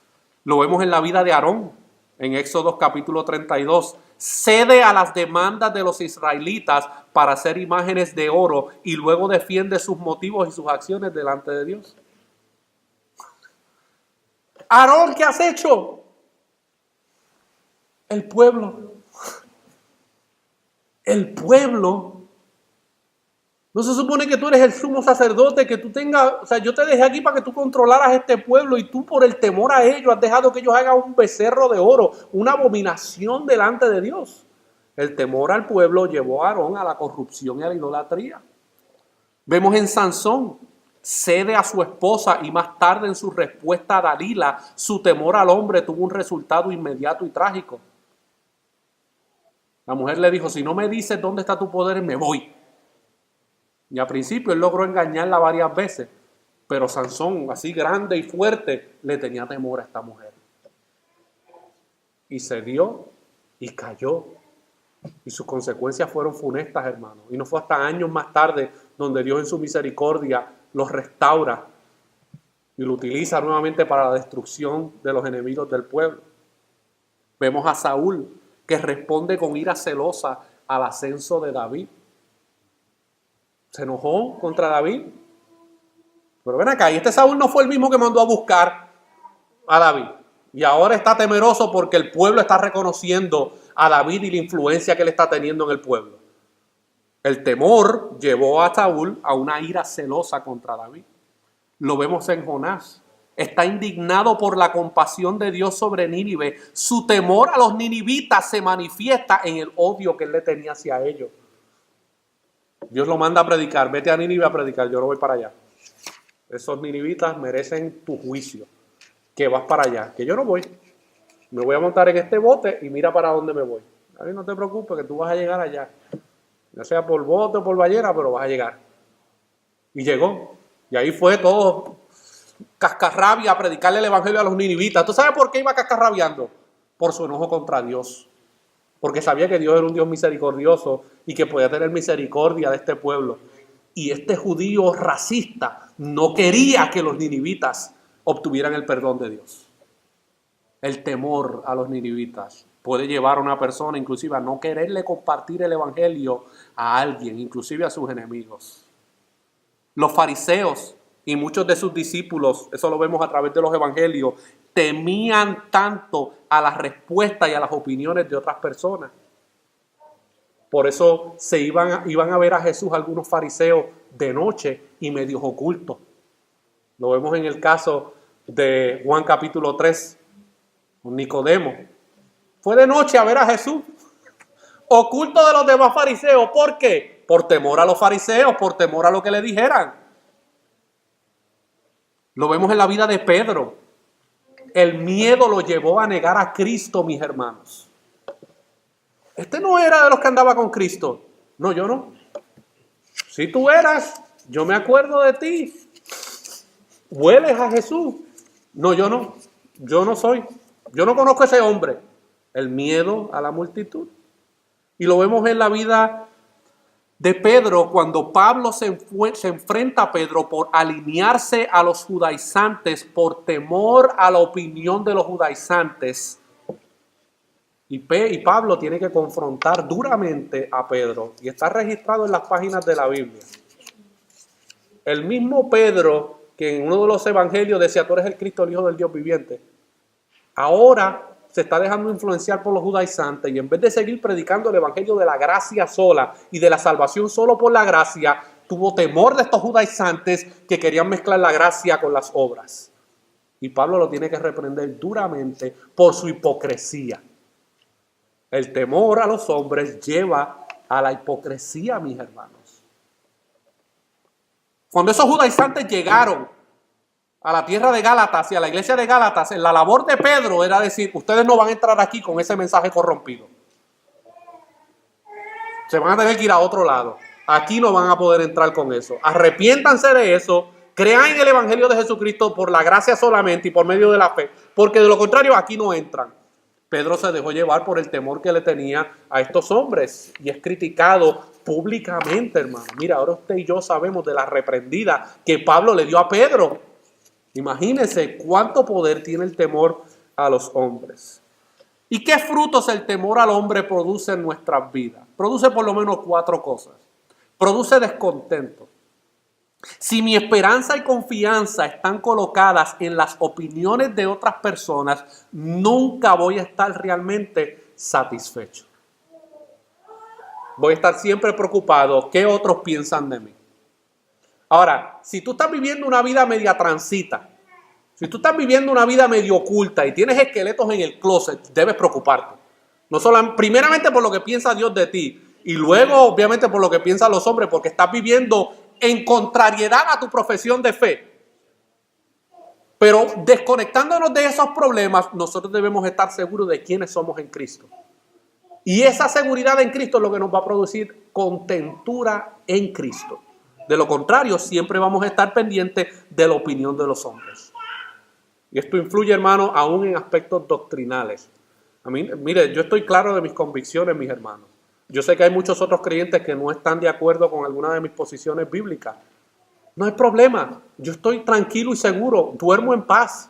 Lo vemos en la vida de Aarón. en Éxodo capítulo 32, cede a las demandas de los israelitas para hacer imágenes de oro y luego defiende sus motivos y sus acciones delante de Dios. Aarón, ¿qué has hecho? El pueblo. El pueblo. No se supone que tú eres el sumo sacerdote, que tú tengas, o sea, yo te dejé aquí para que tú controlaras este pueblo y tú por el temor a ellos has dejado que ellos hagan un becerro de oro, una abominación delante de Dios. El temor al pueblo llevó a Aarón a la corrupción y a la idolatría. Vemos en Sansón, cede a su esposa y más tarde en su respuesta a Dalila, su temor al hombre tuvo un resultado inmediato y trágico. La mujer le dijo, si no me dices dónde está tu poder, me voy. Y al principio él logró engañarla varias veces, pero Sansón, así grande y fuerte, le tenía temor a esta mujer. Y cedió y cayó. Y sus consecuencias fueron funestas, hermanos. Y no fue hasta años más tarde donde Dios en su misericordia los restaura y lo utiliza nuevamente para la destrucción de los enemigos del pueblo. Vemos a Saúl que responde con ira celosa al ascenso de David. Se enojó contra David. Pero ven acá, y este Saúl no fue el mismo que mandó a buscar a David. Y ahora está temeroso porque el pueblo está reconociendo a David y la influencia que él está teniendo en el pueblo. El temor llevó a Saúl a una ira celosa contra David. Lo vemos en Jonás. Está indignado por la compasión de Dios sobre Nínive. Su temor a los ninivitas se manifiesta en el odio que él le tenía hacia ellos. Dios lo manda a predicar. Vete a Nínive a predicar. Yo no voy para allá. Esos ninivitas merecen tu juicio. Que vas para allá. Que yo no voy. Me voy a montar en este bote y mira para dónde me voy. A mí no te preocupes que tú vas a llegar allá. Ya sea por bote o por ballena, pero vas a llegar. Y llegó. Y ahí fue todo cascarrabia a predicarle el evangelio a los ninivitas. ¿Tú sabes por qué iba cascarrabiando? Por su enojo contra Dios. Porque sabía que Dios era un Dios misericordioso y que podía tener misericordia de este pueblo. Y este judío racista no quería que los ninivitas obtuvieran el perdón de Dios. El temor a los ninivitas puede llevar a una persona inclusive a no quererle compartir el evangelio a alguien, inclusive a sus enemigos. Los fariseos y muchos de sus discípulos, eso lo vemos a través de los evangelios, temían tanto a las respuestas y a las opiniones de otras personas. Por eso se iban a ver a Jesús algunos fariseos de noche y medios ocultos. Lo vemos en el caso de Juan capítulo 3, con Nicodemo. Fue de noche a ver a Jesús, oculto de los demás fariseos. ¿Por qué? Por temor a los fariseos, por temor a lo que le dijeran. Lo vemos en la vida de Pedro. El miedo lo llevó a negar a Cristo, mis hermanos. Este no era de los que andaba con Cristo. No, yo no. Si tú eras, yo me acuerdo de ti. Hueles a Jesús. No, yo no. Yo no soy. Yo no conozco a ese hombre. El miedo a la multitud. Y lo vemos en la vida de Pedro cuando Pablo se enfrenta a Pedro por alinearse a los judaizantes, por temor a la opinión de los judaizantes. Y Pablo tiene que confrontar duramente a Pedro. Y está registrado en las páginas de la Biblia. El mismo Pedro que en uno de los evangelios decía, tú eres el Cristo, el Hijo del Dios viviente. Ahora se está dejando influenciar por los judaizantes y en vez de seguir predicando el evangelio de la gracia sola y de la salvación solo por la gracia, tuvo temor de estos judaizantes que querían mezclar la gracia con las obras. Y Pablo lo tiene que reprender duramente por su hipocresía. El temor a los hombres lleva a la hipocresía, mis hermanos. Cuando esos judaizantes llegaron a la tierra de Gálatas y a la iglesia de Gálatas, la labor de Pedro era decir, ustedes no van a entrar aquí con ese mensaje corrompido. Se van a tener que ir a otro lado. Aquí no van a poder entrar con eso. Arrepiéntanse de eso. Crean en el evangelio de Jesucristo por la gracia solamente y por medio de la fe. Porque de lo contrario aquí no entran. Pedro se dejó llevar por el temor que le tenía a estos hombres. Y es criticado públicamente, hermano. Mira, ahora usted y yo sabemos de la reprendida que Pablo le dio a Pedro. Imagínense cuánto poder tiene el temor a los hombres. ¿Y qué frutos el temor al hombre produce en nuestras vidas? Produce por lo menos 4 cosas. Produce descontento. Si mi esperanza y confianza están colocadas en las opiniones de otras personas, nunca voy a estar realmente satisfecho. Voy a estar siempre preocupado qué otros piensan de mí. Ahora, si tú estás viviendo una vida media transita, si tú estás viviendo una vida medio oculta y tienes esqueletos en el closet, debes preocuparte. No solo, primeramente por lo que piensa Dios de ti y luego obviamente por lo que piensan los hombres, porque estás viviendo en contrariedad a tu profesión de fe. Pero desconectándonos de esos problemas, nosotros debemos estar seguros de quiénes somos en Cristo. Y esa seguridad en Cristo es lo que nos va a producir contentura en Cristo. De lo contrario, siempre vamos a estar pendientes de la opinión de los hombres. Y esto influye, hermano, aún en aspectos doctrinales. A mí, mire, yo estoy claro de mis convicciones, mis hermanos. Yo sé que hay muchos otros creyentes que no están de acuerdo con alguna de mis posiciones bíblicas. No hay problema. Yo estoy tranquilo y seguro. Duermo en paz.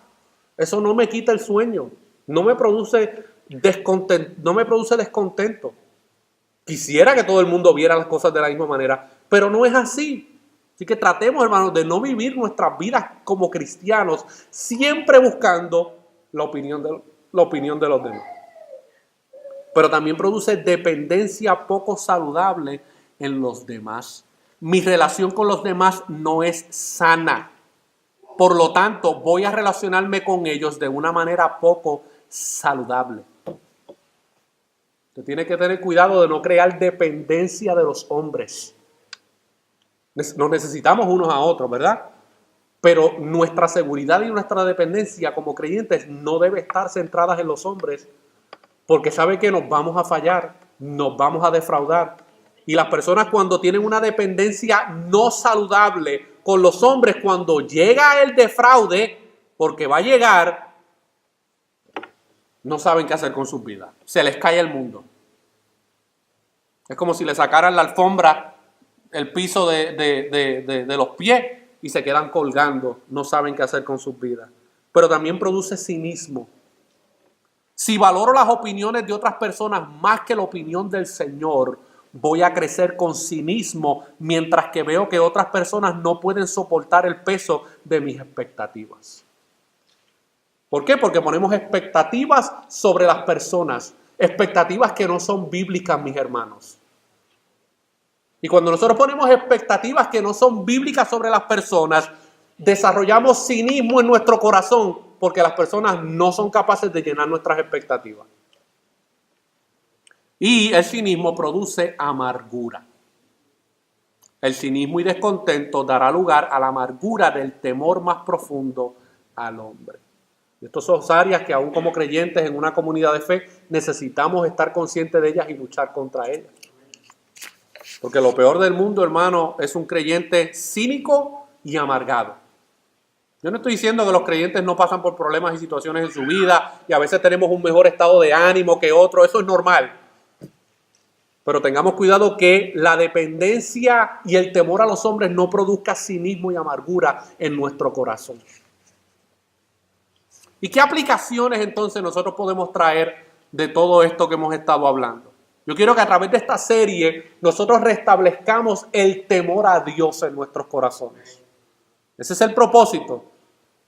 Eso no me quita el sueño. No me produce descontento. Quisiera que todo el mundo viera las cosas de la misma manera, pero no es así. Así que tratemos, hermanos, de no vivir nuestras vidas como cristianos, siempre buscando la opinión de los demás. Pero también produce dependencia poco saludable en los demás. Mi relación con los demás no es sana. Por lo tanto, voy a relacionarme con ellos de una manera poco saludable. Usted tiene que tener cuidado de no crear dependencia de los hombres. Nos necesitamos unos a otros, ¿verdad? Pero nuestra seguridad y nuestra dependencia como creyentes no debe estar centradas en los hombres, porque sabe que nos vamos a fallar, nos vamos a defraudar. Y las personas cuando tienen una dependencia no saludable con los hombres, cuando llega el defraude, porque va a llegar, no saben qué hacer con sus vidas. Se les cae el mundo. Es como si le sacaran la alfombra, el piso de los pies y se quedan colgando. No saben qué hacer con sus vidas. Pero también produce cinismo. Si valoro las opiniones de otras personas más que la opinión del Señor, voy a crecer con cinismo mientras que veo que otras personas no pueden soportar el peso de mis expectativas. ¿Por qué? Porque ponemos expectativas sobre las personas, expectativas que no son bíblicas, mis hermanos. Y cuando nosotros ponemos expectativas que no son bíblicas sobre las personas, desarrollamos cinismo en nuestro corazón porque las personas no son capaces de llenar nuestras expectativas. Y el cinismo produce amargura. El cinismo y descontento dará lugar a la amargura del temor más profundo al hombre. Estas son áreas que aún como creyentes en una comunidad de fe necesitamos estar conscientes de ellas y luchar contra ellas. Porque lo peor del mundo, hermano, es un creyente cínico y amargado. Yo no estoy diciendo que los creyentes no pasan por problemas y situaciones en su vida y a veces tenemos un mejor estado de ánimo que otro, eso es normal. Pero tengamos cuidado que la dependencia y el temor a los hombres no produzca cinismo y amargura en nuestro corazón. ¿Y qué aplicaciones entonces nosotros podemos traer de todo esto que hemos estado hablando? Yo quiero que a través de esta serie nosotros restablezcamos el temor a Dios en nuestros corazones. Ese es el propósito.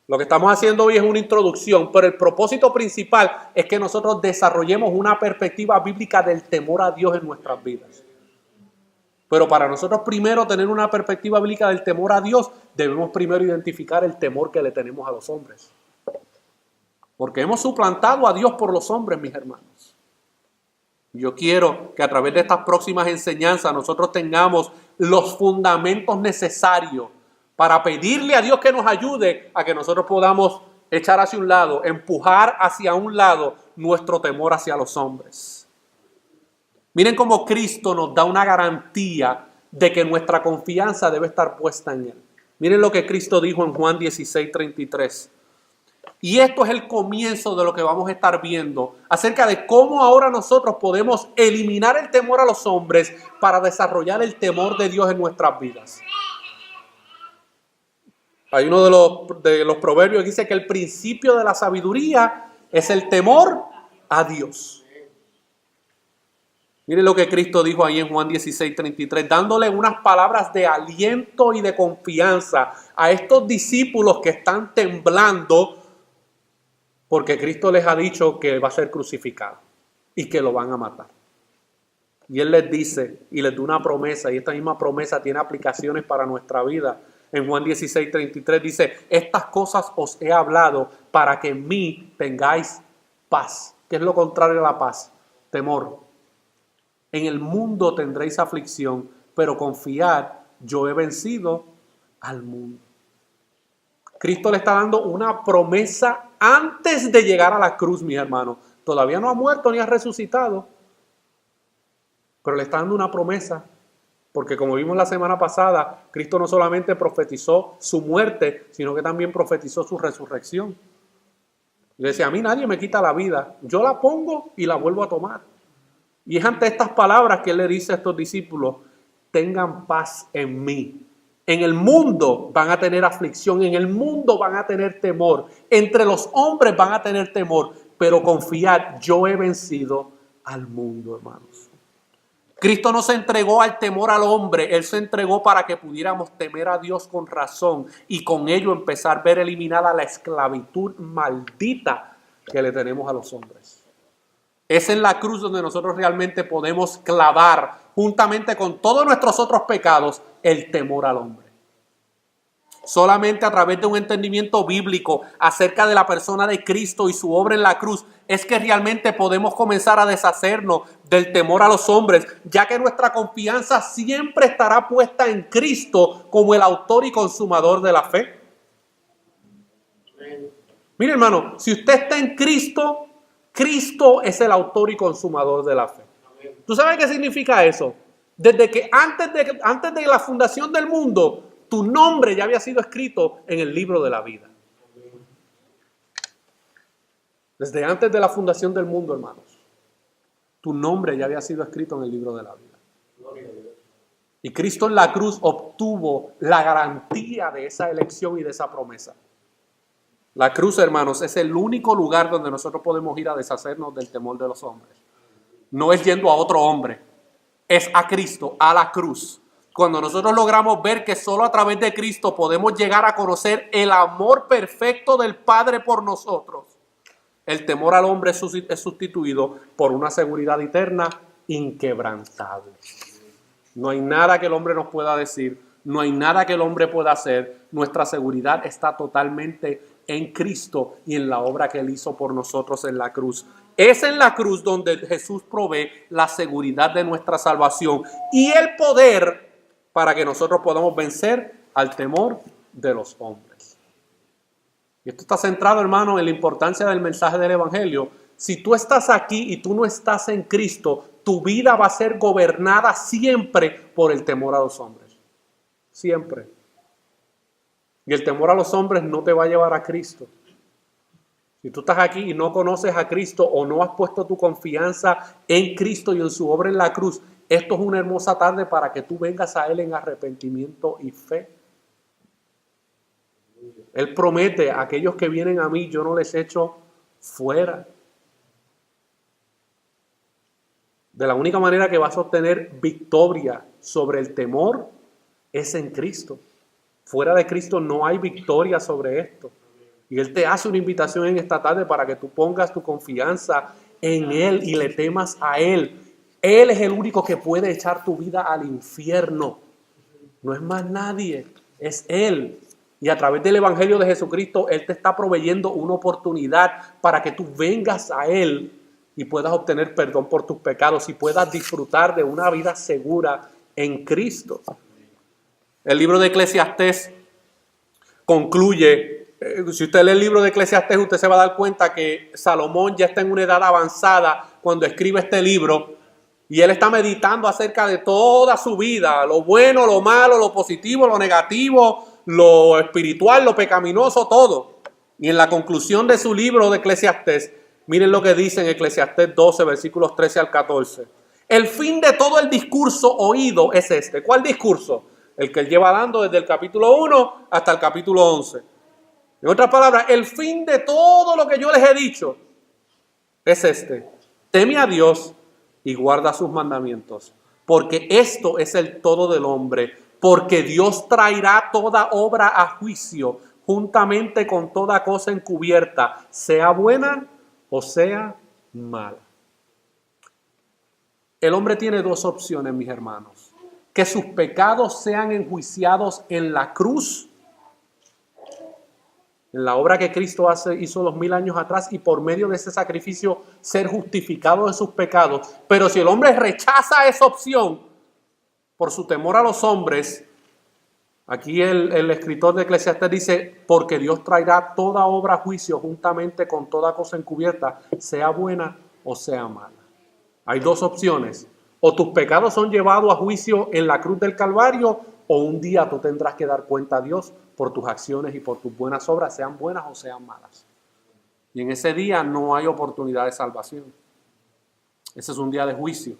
Lo que estamos haciendo hoy es una introducción, pero el propósito principal es que nosotros desarrollemos una perspectiva bíblica del temor a Dios en nuestras vidas. Pero para nosotros primero tener una perspectiva bíblica del temor a Dios, debemos primero identificar el temor que le tenemos a los hombres. Porque hemos suplantado a Dios por los hombres, mis hermanos. Yo quiero que a través de estas próximas enseñanzas nosotros tengamos los fundamentos necesarios para pedirle a Dios que nos ayude a que nosotros podamos echar hacia un lado, empujar hacia un lado nuestro temor hacia los hombres. Miren cómo Cristo nos da una garantía de que nuestra confianza debe estar puesta en Él. Miren lo que Cristo dijo en Juan 16:33. Y esto es el comienzo de lo que vamos a estar viendo acerca de cómo ahora nosotros podemos eliminar el temor a los hombres para desarrollar el temor de Dios en nuestras vidas. Hay uno de los proverbios que dice que el principio de la sabiduría es el temor a Dios. Miren lo que Cristo dijo ahí en Juan 16:33, dándole unas palabras de aliento y de confianza a estos discípulos que están temblando porque Cristo les ha dicho que va a ser crucificado y que lo van a matar. Y Él les dice y les da una promesa, y esta misma promesa tiene aplicaciones para nuestra vida. En Juan 16:33 dice, estas cosas os he hablado para que en mí tengáis paz. ¿Qué es lo contrario a la paz? Temor. En el mundo tendréis aflicción, pero confiad, yo he vencido al mundo. Cristo le está dando una promesa antes de llegar a la cruz, mis hermanos. Todavía no ha muerto ni ha resucitado, pero le está dando una promesa. Porque como vimos la semana pasada, Cristo no solamente profetizó su muerte, sino que también profetizó su resurrección. Y le decía, a mí nadie me quita la vida, yo la pongo y la vuelvo a tomar. Y es ante estas palabras que Él le dice a estos discípulos, tengan paz en mí. En el mundo van a tener aflicción, en el mundo van a tener temor, entre los hombres van a tener temor, pero confiad, yo he vencido al mundo, hermanos. Cristo no se entregó al temor al hombre, Él se entregó para que pudiéramos temer a Dios con razón y con ello empezar a ver eliminada la esclavitud maldita que le tenemos a los hombres. Es en la cruz donde nosotros realmente podemos clavar, juntamente con todos nuestros otros pecados, el temor al hombre. Solamente a través de un entendimiento bíblico acerca de la persona de Cristo y su obra en la cruz es que realmente podemos comenzar a deshacernos del temor a los hombres, ya que nuestra confianza siempre estará puesta en Cristo como el autor y consumador de la fe. Mire, hermano, si usted está en Cristo, Cristo es el autor y consumador de la fe. ¿Tú sabes qué significa eso? Desde que antes de la fundación del mundo, tu nombre ya había sido escrito en el libro de la vida. Desde antes de la fundación del mundo, hermanos, tu nombre ya había sido escrito en el libro de la vida. Y Cristo en la cruz obtuvo la garantía de esa elección y de esa promesa. La cruz, hermanos, es el único lugar donde nosotros podemos ir a deshacernos del temor de los hombres. No es yendo a otro hombre, es a Cristo, a la cruz. Cuando nosotros logramos ver que solo a través de Cristo podemos llegar a conocer el amor perfecto del Padre por nosotros, el temor al hombre es sustituido por una seguridad eterna inquebrantable. No hay nada que el hombre nos pueda decir, no hay nada que el hombre pueda hacer. Nuestra seguridad está totalmente en Cristo y en la obra que Él hizo por nosotros en la cruz. Es en la cruz donde Jesús provee la seguridad de nuestra salvación y el poder para que nosotros podamos vencer al temor de los hombres. Y esto está centrado, hermano, en la importancia del mensaje del Evangelio. Si tú estás aquí y tú no estás en Cristo, tu vida va a ser gobernada siempre por el temor a los hombres. Siempre. Y el temor a los hombres no te va a llevar a Cristo. Si tú estás aquí y no conoces a Cristo o no has puesto tu confianza en Cristo y en su obra en la cruz, esto es una hermosa tarde para que tú vengas a Él en arrepentimiento y fe. Él promete, a aquellos que vienen a mí, yo no les echo fuera. De la única manera que vas a obtener victoria sobre el temor es en Cristo. Fuera de Cristo no hay victoria sobre esto. Y Él te hace una invitación en esta tarde para que tú pongas tu confianza en Él y le temas a Él. Él es el único que puede echar tu vida al infierno. No es más nadie, es Él. Y a través del Evangelio de Jesucristo, Él te está proveyendo una oportunidad para que tú vengas a Él y puedas obtener perdón por tus pecados y puedas disfrutar de una vida segura en Cristo. El libro de Eclesiastés concluye, si usted lee el libro de Eclesiastés, usted se va a dar cuenta que Salomón ya está en una edad avanzada cuando escribe este libro y él está meditando acerca de toda su vida, lo bueno, lo malo, lo positivo, lo negativo, lo espiritual, lo pecaminoso, todo. Y en la conclusión de su libro de Eclesiastés, miren lo que dice en Eclesiastés 12, versículos 13 al 14. El fin de todo el discurso oído es este. ¿Cuál discurso? El que él lleva dando desde el capítulo 1 hasta el capítulo 11. En otras palabras, el fin de todo lo que yo les he dicho es este: teme a Dios y guarda sus mandamientos, porque esto es el todo del hombre, porque Dios traerá toda obra a juicio, juntamente con toda cosa encubierta, sea buena o sea mala. El hombre tiene dos opciones, mis hermanos: que sus pecados sean enjuiciados en la cruz, en la obra que Cristo hizo 2000 años atrás, y por medio de ese sacrificio ser justificado de sus pecados. Pero si el hombre rechaza esa opción por su temor a los hombres, aquí el escritor de Eclesiastés dice: porque Dios traerá toda obra a juicio juntamente con toda cosa encubierta, sea buena o sea mala. Hay dos opciones: o tus pecados son llevados a juicio en la cruz del Calvario, o un día tú tendrás que dar cuenta a Dios por tus acciones y por tus buenas obras, sean buenas o sean malas. Y en ese día no hay oportunidad de salvación. Ese es un día de juicio.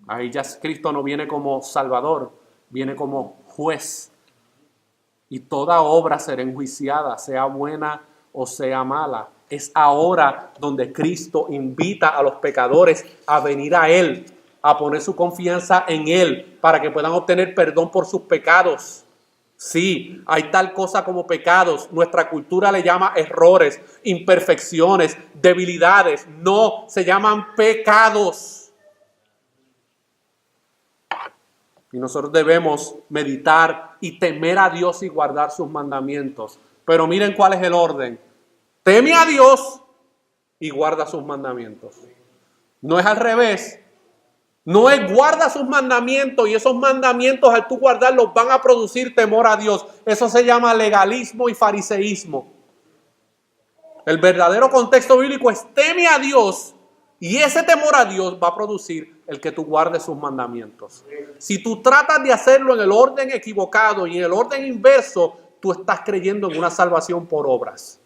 Ahí ya Cristo no viene como Salvador, viene como juez. Y toda obra será enjuiciada, sea buena o sea mala. Es ahora donde Cristo invita a los pecadores a venir a Él, a poner su confianza en Él, para que puedan obtener perdón por sus pecados. Sí, hay tal cosa como pecados. Nuestra cultura le llama errores, imperfecciones, debilidades. No, se llaman pecados. Y nosotros debemos meditar y temer a Dios y guardar sus mandamientos. Pero miren cuál es el orden: teme a Dios y guarda sus mandamientos. No es al revés. No es guarda sus mandamientos y esos mandamientos al tú guardarlos van a producir temor a Dios. Eso se llama legalismo y fariseísmo. El verdadero contexto bíblico es teme a Dios, y ese temor a Dios va a producir el que tú guardes sus mandamientos. Si tú tratas de hacerlo en el orden equivocado y en el orden inverso, tú estás creyendo en una salvación por obras.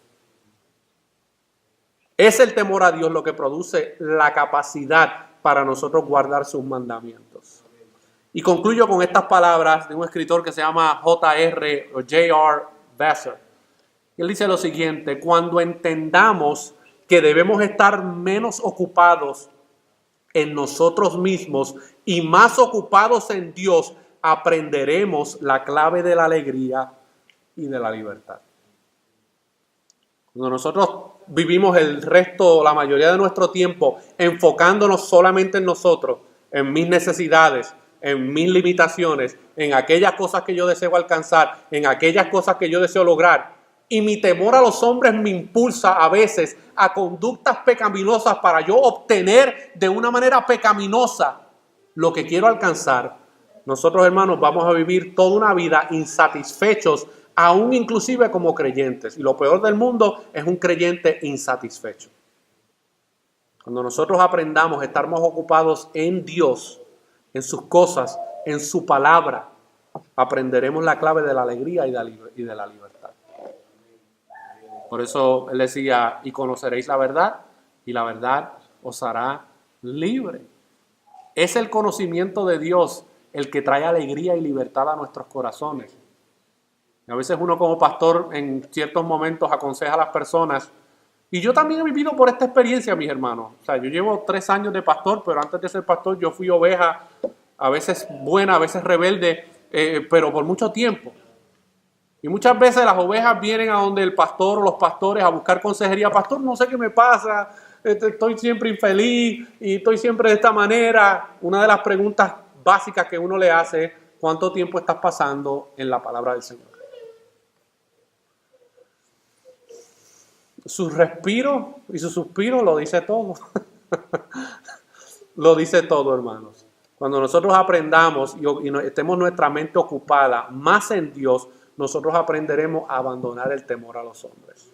Es el temor a Dios lo que produce la capacidad para nosotros guardar sus mandamientos. Y concluyo con estas palabras de un escritor que se llama J.R. Besser. Él dice lo siguiente: cuando entendamos que debemos estar menos ocupados en nosotros mismos y más ocupados en Dios, aprenderemos la clave de la alegría y de la libertad. Cuando nosotros vivimos el resto, la mayoría de nuestro tiempo, enfocándonos solamente en nosotros, en mis necesidades, en mis limitaciones, en aquellas cosas que yo deseo alcanzar, en aquellas cosas que yo deseo lograr, y mi temor a los hombres me impulsa a veces a conductas pecaminosas para yo obtener de una manera pecaminosa lo que quiero alcanzar, nosotros, hermanos, vamos a vivir toda una vida insatisfechos, aún inclusive como creyentes. Y lo peor del mundo es un creyente insatisfecho. Cuando nosotros aprendamos a estar más ocupados en Dios, en sus cosas, en su palabra, aprenderemos la clave de la alegría y de la libertad. Por eso él decía: y conoceréis la verdad, y la verdad os hará libre. Es el conocimiento de Dios el que trae alegría y libertad a nuestros corazones. A veces uno como pastor en ciertos momentos aconseja a las personas, y yo también he vivido por esta experiencia, mis hermanos. O sea, yo llevo 3 años de pastor, pero antes de ser pastor yo fui oveja, a veces buena, a veces rebelde, pero por mucho tiempo. Y muchas veces las ovejas vienen a donde el pastor o los pastores a buscar consejería. Pastor, no sé qué me pasa, estoy siempre infeliz y estoy siempre de esta manera. Una de las preguntas básicas que uno le hace es: ¿cuánto tiempo estás pasando en la palabra del Señor? Su respiro y su suspiro lo dice todo. Lo dice todo, hermanos. Cuando nosotros aprendamos y estemos nuestra mente ocupada más en Dios, nosotros aprenderemos a abandonar el temor a los hombres.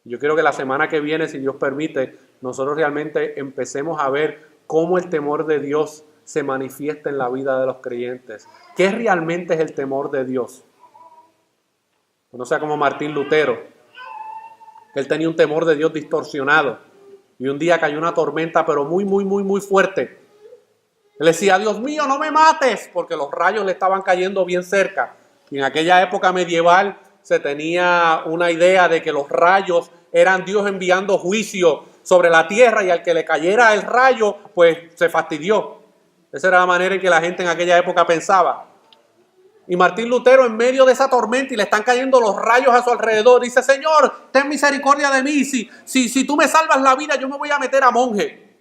Yo quiero que la semana que viene, si Dios permite, nosotros realmente empecemos a ver cómo el temor de Dios se manifiesta en la vida de los creyentes. ¿Qué realmente es el temor de Dios? No sea como Martín Lutero. Él tenía un temor de Dios distorsionado. Y un día cayó una tormenta, pero muy fuerte. Él decía: Dios mío, no me mates, porque los rayos le estaban cayendo bien cerca. Y en aquella época medieval se tenía una idea de que los rayos eran Dios enviando juicio sobre la tierra y al que le cayera el rayo, pues se fastidió. Esa era la manera en que la gente en aquella época pensaba. Y Martín Lutero, en medio de esa tormenta y le están cayendo los rayos a su alrededor, dice: Señor, ten misericordia de mí. Si tú me salvas la vida, yo me voy a meter a monje.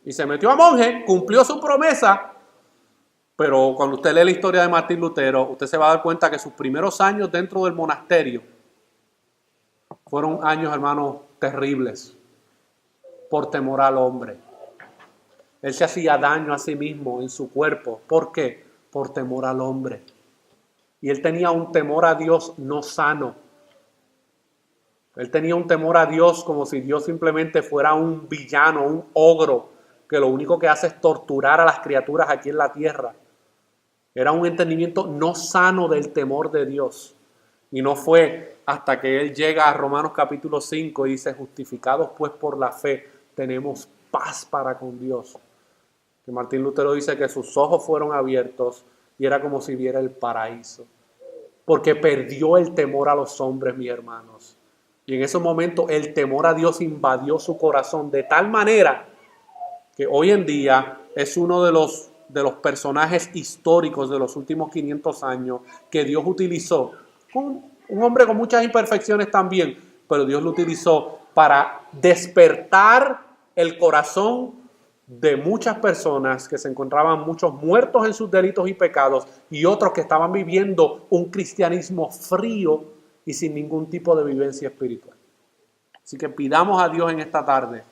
Y se metió a monje, cumplió su promesa. Pero cuando usted lee la historia de Martín Lutero, usted se va a dar cuenta que sus primeros años dentro del monasterio fueron años, hermanos, terribles, por temor al hombre. Él se hacía daño a sí mismo en su cuerpo. ¿Por qué? Por temor al hombre. Y él tenía un temor a Dios no sano. Él tenía un temor a Dios como si Dios simplemente fuera un villano, un ogro, que lo único que hace es torturar a las criaturas aquí en la tierra. Era un entendimiento no sano del temor de Dios. Y no fue hasta que él llega a Romanos capítulo 5 y dice: justificados pues por la fe, tenemos paz para con Dios. Que Martín Lutero dice que sus ojos fueron abiertos y era como si viera el paraíso. Porque perdió el temor a los hombres, mis hermanos. Y en ese momento el temor a Dios invadió su corazón de tal manera que hoy en día es uno de los personajes históricos de los últimos 500 años que Dios utilizó. Un hombre con muchas imperfecciones también, pero Dios lo utilizó para despertar el corazón de muchas personas que se encontraban muchos muertos en sus delitos y pecados y otros que estaban viviendo un cristianismo frío y sin ningún tipo de vivencia espiritual. Así que pidamos a Dios en esta tarde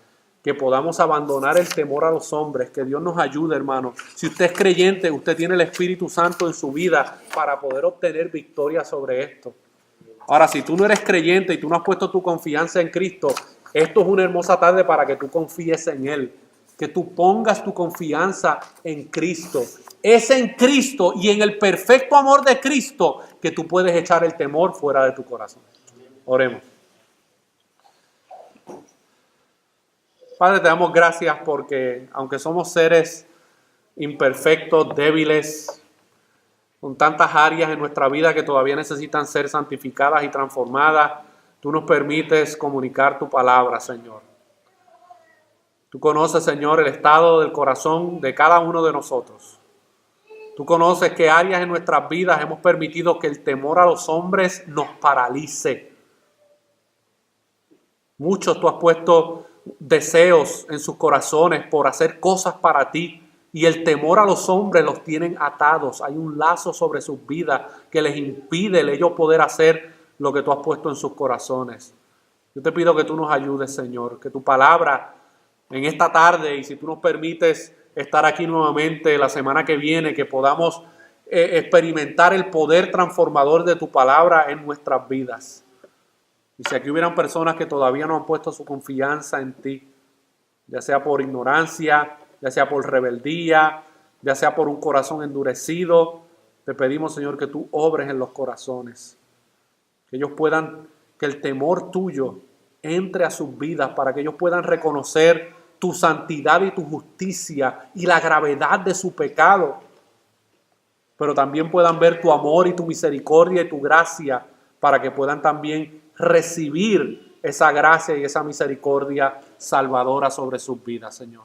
que podamos abandonar el temor a los hombres, que Dios nos ayude, hermano. Si usted es creyente, usted tiene el Espíritu Santo en su vida para poder obtener victoria sobre esto. Ahora, si tú no eres creyente y tú no has puesto tu confianza en Cristo, esto es una hermosa tarde para que tú confíes en Él, que tú pongas tu confianza en Cristo. Es en Cristo y en el perfecto amor de Cristo que tú puedes echar el temor fuera de tu corazón. Oremos. Padre, te damos gracias porque aunque somos seres imperfectos, débiles, con tantas áreas en nuestra vida que todavía necesitan ser santificadas y transformadas, tú nos permites comunicar tu palabra, Señor. Tú conoces, Señor, el estado del corazón de cada uno de nosotros. Tú conoces qué áreas en nuestras vidas hemos permitido que el temor a los hombres nos paralice. Muchos tú has puesto deseos en sus corazones por hacer cosas para ti y el temor a los hombres los tienen atados. Hay un lazo sobre sus vidas que les impide el ellos poder hacer lo que tú has puesto en sus corazones. Yo te pido que tú nos ayudes, Señor, que tu palabra en esta tarde, y si tú nos permites estar aquí nuevamente la semana que viene, que podamos experimentar el poder transformador de tu palabra en nuestras vidas. Y si aquí hubieran personas que todavía no han puesto su confianza en ti, ya sea por ignorancia, ya sea por rebeldía, ya sea por un corazón endurecido, te pedimos, Señor, que tú obres en los corazones. Que ellos puedan, que el temor tuyo entre a sus vidas para que ellos puedan reconocer tu santidad y tu justicia y la gravedad de su pecado. Pero también puedan ver tu amor y tu misericordia y tu gracia para que puedan también recibir esa gracia y esa misericordia salvadora sobre sus vidas, Señor.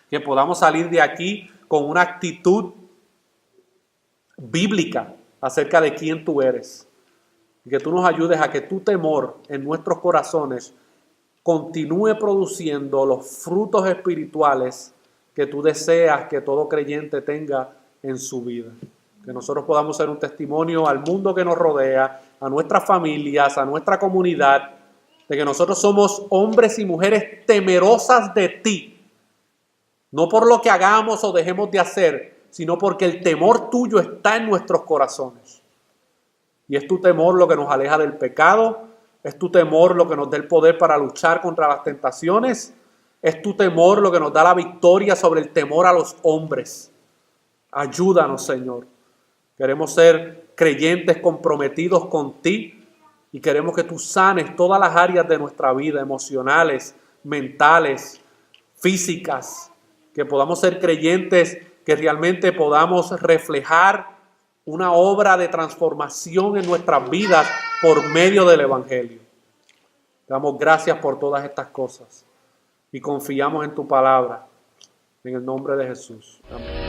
Que podamos salir de aquí con una actitud bíblica acerca de quién tú eres. Y que tú nos ayudes a que tu temor en nuestros corazones continúe produciendo los frutos espirituales que tú deseas que todo creyente tenga en su vida. Que nosotros podamos ser un testimonio al mundo que nos rodea, a nuestras familias, a nuestra comunidad, de que nosotros somos hombres y mujeres temerosas de ti. No por lo que hagamos o dejemos de hacer, sino porque el temor tuyo está en nuestros corazones. Y es tu temor lo que nos aleja del pecado, es tu temor lo que nos da el poder para luchar contra las tentaciones, es tu temor lo que nos da la victoria sobre el temor a los hombres. Ayúdanos, Señor. Queremos ser creyentes comprometidos con ti y queremos que tú sanes todas las áreas de nuestra vida, emocionales, mentales, físicas, que podamos ser creyentes que realmente podamos reflejar una obra de transformación en nuestras vidas por medio del Evangelio. Damos gracias por todas estas cosas y confiamos en tu palabra. En el nombre de Jesús. Amén.